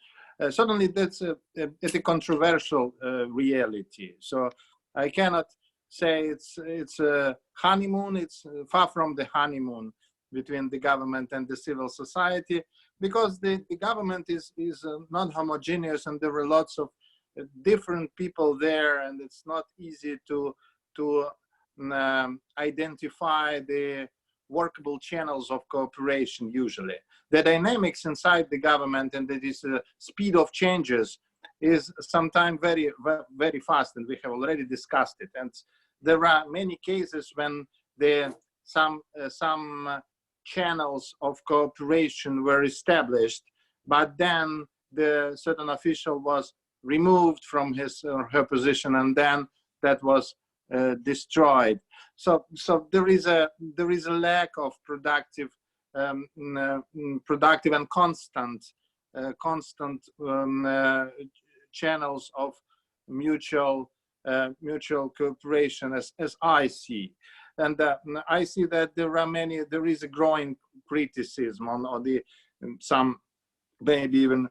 Certainly that's it's a controversial reality. So I cannot say it's a honeymoon. It's far from the honeymoon between the government and the civil society, because the government is not homogeneous, and there were lots of different people there, and it's not easy to identify the workable channels of cooperation. Usually the dynamics inside the government and this speed of changes is sometimes very, very fast, and we have already discussed it. And there are many cases when some channels of cooperation were established, but then the certain official was removed from his or her position, and then that was destroyed. So there is a lack of productive and constant channels of mutual cooperation, as I see. And I see that there is a growing criticism on some, maybe even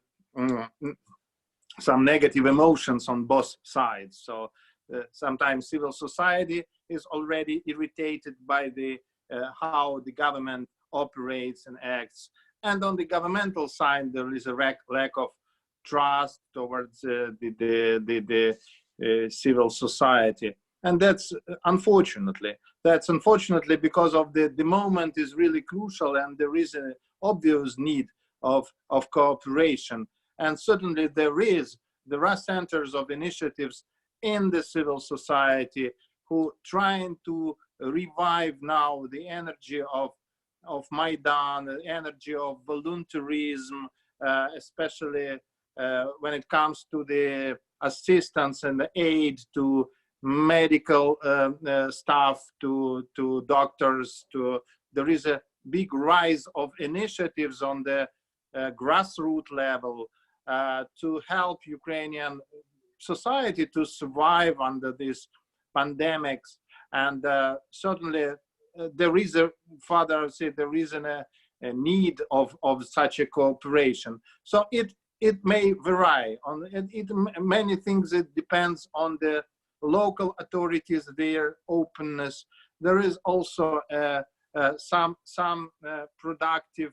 some negative emotions on both sides. So sometimes civil society is already irritated by how the government operates and acts. And on the governmental side, there is a lack of trust towards the civil society. And that's unfortunately because of the moment is really crucial, and there is an obvious need of cooperation. And certainly there are centers of initiatives in the civil society who trying to revive now the energy of Maidan, the energy of voluntarism, especially when it comes to the assistance and the aid to medical staff, to doctors. There is a big rise of initiatives on the grassroots level to help Ukrainian society to survive under these pandemics. And certainly there is a, further I would say, there is a need of such a cooperation. So it may vary on many things. It depends on the local authorities, their openness. There is also some productive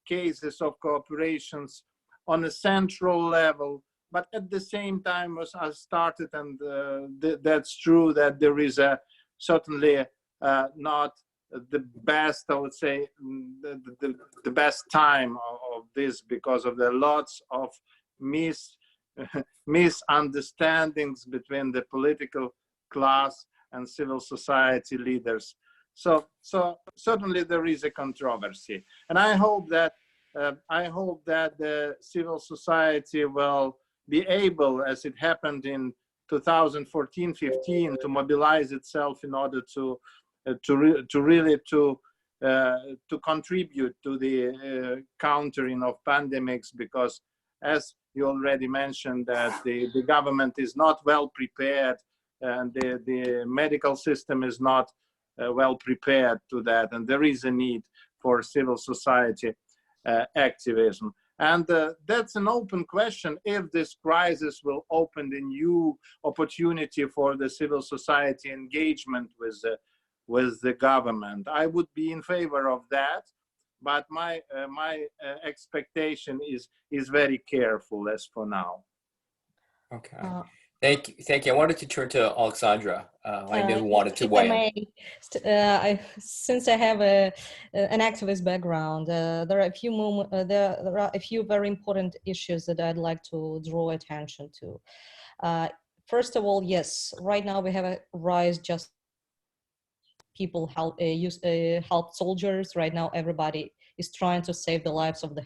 cases of cooperations on a central level, but at the same time, as I started, and that's true, that there is certainly not the best, I would say, the best time of this, because of the lots of misunderstandings between the political class and civil society leaders. So certainly there is a controversy, and I hope that the civil society will be able, as it happened in 2014-15, to mobilize itself in order to really contribute to the countering of pandemics, because as you already mentioned, that the government is not well prepared, and the medical system is not well prepared to that, and there is a need for civil society activism. And that's an open question, if this crisis will open a new opportunity for the civil society engagement with the government. I would be in favor of that, but my expectation is very careful as for now. Okay. Thank you. I wanted to turn to Alexandra. I know who wanted to If I weigh may, since I have an activist background, there are a few very important issues that I'd like to draw attention to. First of all, yes, right now we have a rise just people help soldiers. Right now, everybody is trying to save the lives of the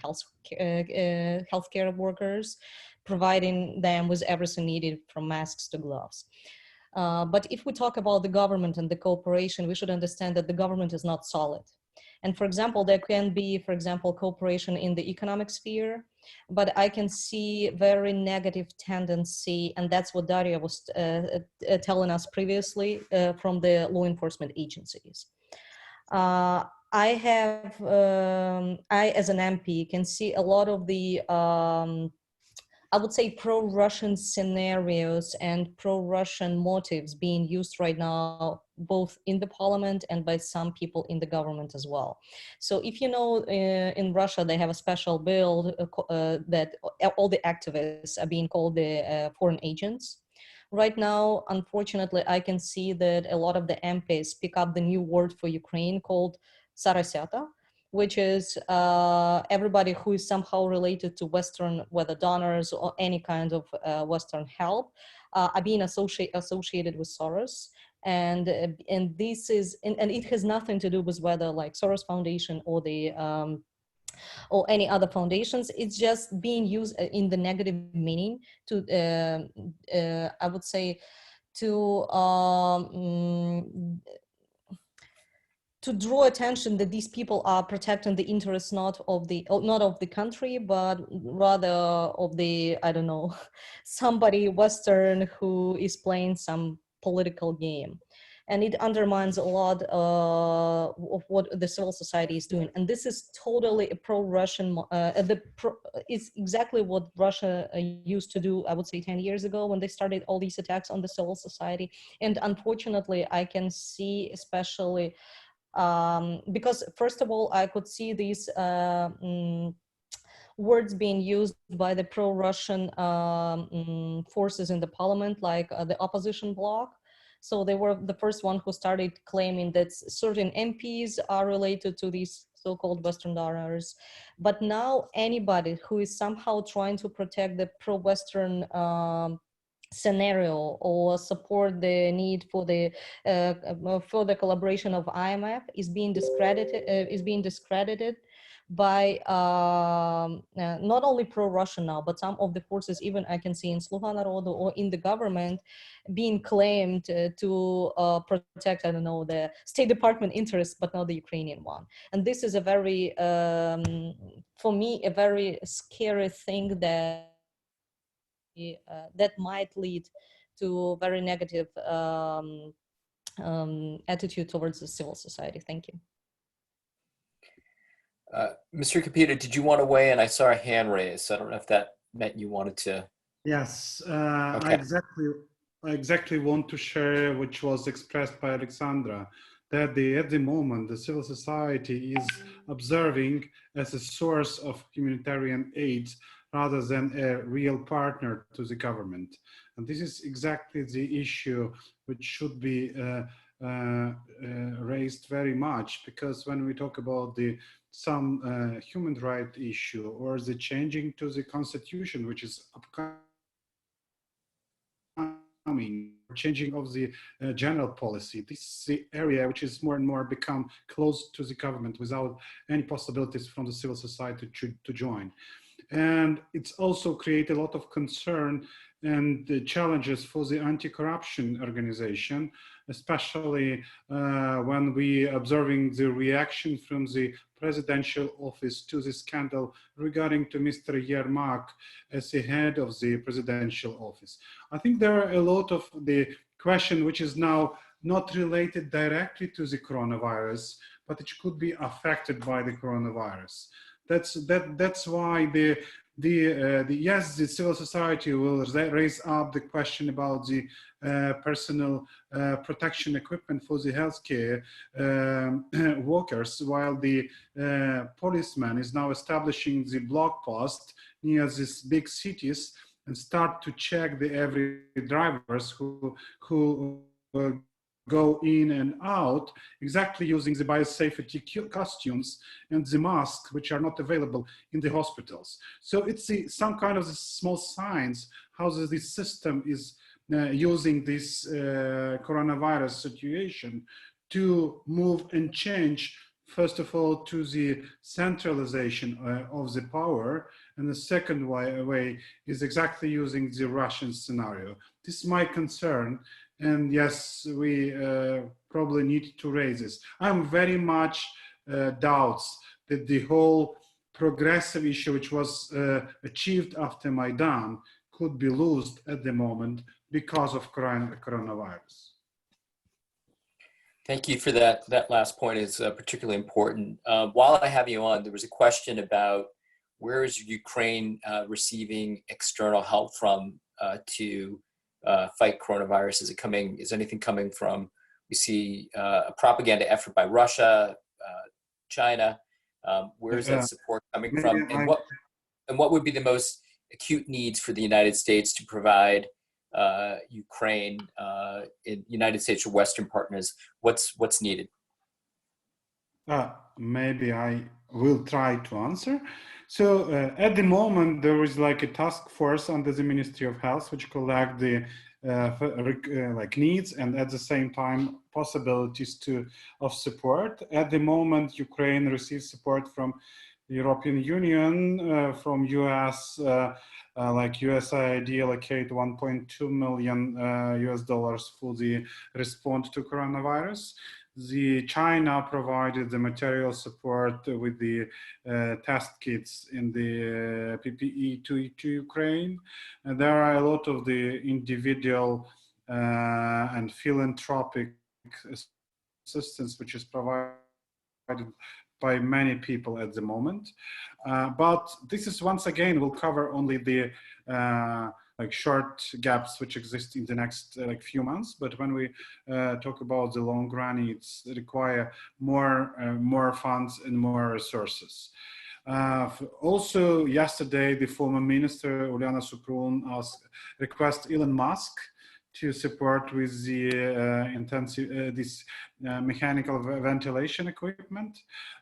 healthcare workers, providing them with everything needed from masks to gloves. But if we talk about the government and the cooperation, we should understand that the government is not solid. And for example, there can be, for example, cooperation in the economic sphere, but I can see very negative tendency, and that's what Daria was telling us previously from the law enforcement agencies. I as an MP can see a lot of the I would say pro-Russian scenarios and pro-Russian motives being used right now, both in the parliament and by some people in the government as well. So if you know, in Russia, they have a special bill that all the activists are being called the foreign agents. Right now, unfortunately, I can see that a lot of the MPs pick up the new word for Ukraine called Sarasyata, which is everybody who is somehow related to Western, whether donors or any kind of Western help, are being associated with Soros. And this is, and it has nothing to do with whether like Soros Foundation or the or any other foundations. It's just being used in the negative meaning to, I would say, to draw attention that these people are protecting the interests not of the country, but rather of the, I don't know, somebody Western who is playing some political game. And it undermines a lot of what the civil society is doing. And this is totally a pro-Russian, it's exactly what Russia used to do, I would say 10 years ago when they started all these attacks on the civil society. And unfortunately, I can see especially, because first of all, I could see these words being used by the pro-Russian forces in the parliament, like the opposition bloc. So they were the first one who started claiming that certain MPs are related to these so-called Western donors. But now anybody who is somehow trying to protect the pro-Western scenario or support the need for the collaboration of IMF is being discredited by not only pro-Russian now, but some of the forces, even I can see in Sluha Narodu or in the government, being claimed to protect, I don't know, the State Department interests, but not the Ukrainian one. And this is a very, for me, a very scary thing that that might lead to very negative attitude towards the civil society. Thank you. Mr. Kapita, did you want to weigh in? I saw a hand raised. I don't know if that meant you wanted to. Yes, Okay. I exactly want to share which was expressed by Alexandra, that at the moment the civil society is observing as a source of humanitarian aid rather than a real partner to the government. And this is exactly the issue which should be raised very much, because when we talk about some human rights issue or the changing to the constitution, which is upcoming, changing of the general policy, this is the area which is more and more become close to the government without any possibilities from the civil society to join. And it's also created a lot of concern and the challenges for the anti-corruption organization, especially when we observing the reaction from the presidential office to the scandal regarding to Mr. Yermak as the head of the presidential office. I think there are a lot of the question which is now not related directly to the coronavirus, but it could be affected by the coronavirus. That's why yes, the civil society will raise up the question about the personal protection equipment for the healthcare workers, while the policeman is now establishing the block post near these big cities and start to check the every drivers who go in and out, exactly using the biosafety costumes and the masks, which are not available in the hospitals. So it's some kind of small signs how this system is using this coronavirus situation to move and change, first of all, to the centralization of the power. And the second way is exactly using the Russian scenario. This is my concern. And yes, we probably need to raise this. I'm very much doubts that the whole progressive issue which was achieved after Maidan could be lost at the moment because of coronavirus. Thank you for that. That last point is particularly important. While I have you on, there was a question about where is Ukraine receiving external help from to fight coronavirus? Is anything coming from, we see a propaganda effort by Russia, China, where is that support coming from? And what would be the most acute needs for the United States to provide Ukraine, in United States or Western partners? What's needed? Maybe I will try to answer. So at the moment, there is like a task force under the Ministry of Health, which collect the like needs and at the same time possibilities of support. At the moment, Ukraine receives support from the European Union, from US, like USAID allocate $1.2 million US for the response to coronavirus. The China provided the material support with the test kits in the PPE to Ukraine. And there are a lot of the individual and philanthropic assistance which is provided by many people at the moment. But this is once again will cover only the like short gaps which exist in the next like few months. But when we talk about the long run, it's require more funds and more resources. Also, yesterday, the former minister Uliana Suprun requested Elon Musk to support with the intensive this mechanical ventilation equipment,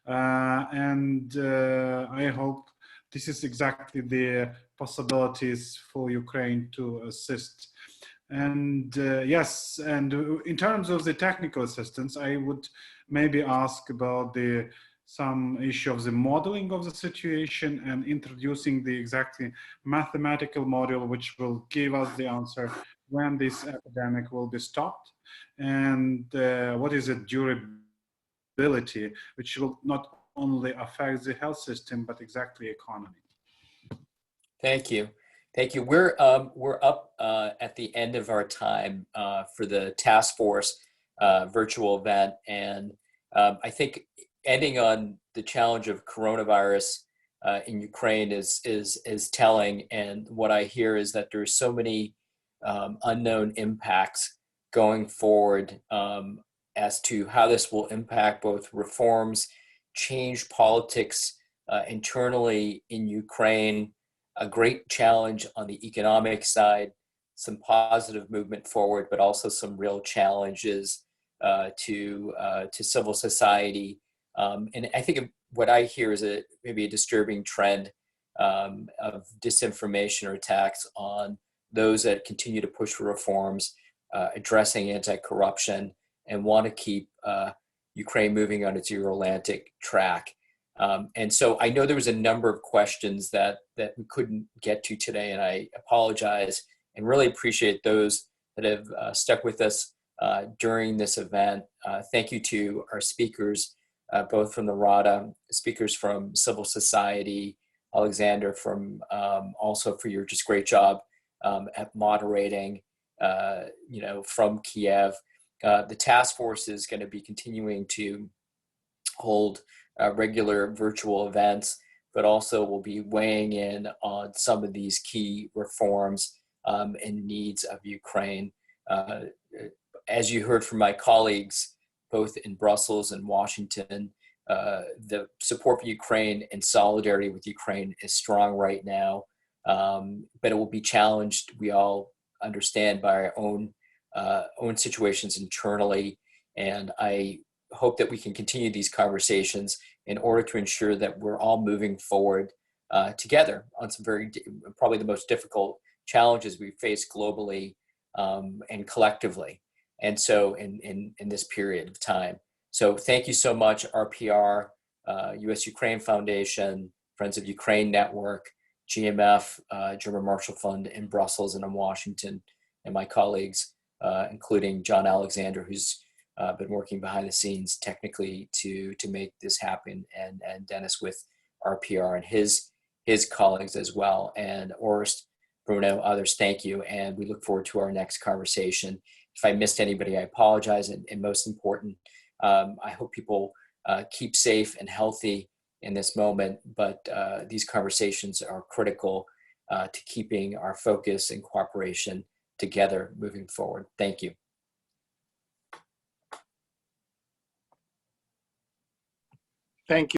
and I hope this is exactly the possibilities for Ukraine to assist. And yes, and in terms of the technical assistance, I would maybe ask about the some issue of the modeling of the situation and introducing the exactly mathematical model which will give us the answer when this epidemic will be stopped, and what is the durability, which will not only affect the health system but exactly economy. Thank you. Thank you. We're up at the end of our time for the task force virtual event, and I think ending on the challenge of coronavirus in Ukraine is telling. And what I hear is that there's so many unknown impacts going forward as to how this will impact both reforms, change politics internally in Ukraine, a great challenge on the economic side, some positive movement forward, but also some real challenges to civil society. And I think what I hear is maybe a disturbing trend of disinformation or attacks on those that continue to push for reforms, addressing anti-corruption, and want to keep Ukraine moving on its Euro-Atlantic track. And so I know there was a number of questions that we couldn't get to today, and I apologize and really appreciate those that have stuck with us during this event. Thank you to our speakers, both from the RADA, speakers from civil society, Alexander also for your just great job at moderating, from Kiev. The task force is going to be continuing to hold regular virtual events, but also will be weighing in on some of these key reforms and needs of Ukraine. As you heard from my colleagues, both in Brussels and Washington, the support for Ukraine and solidarity with Ukraine is strong right now, but it will be challenged, we all understand, by our own situations internally. And I hope that we can continue these conversations in order to ensure that we're all moving forward together on some probably the most difficult challenges we face globally and collectively. And so in this period of time. So thank you so much, RPR, US Ukraine Foundation, Friends of Ukraine Network, GMF, German Marshall Fund in Brussels and in Washington, and my colleagues, including John Alexander, who's been working behind the scenes technically to make this happen, and Dennis with RPR and his colleagues as well, and Orest, Bruno, others, thank you. And we look forward to our next conversation. If I missed anybody, I apologize. And most important, I hope people keep safe and healthy in this moment, but these conversations are critical to keeping our focus and cooperation together moving forward. Thank you. Thank you.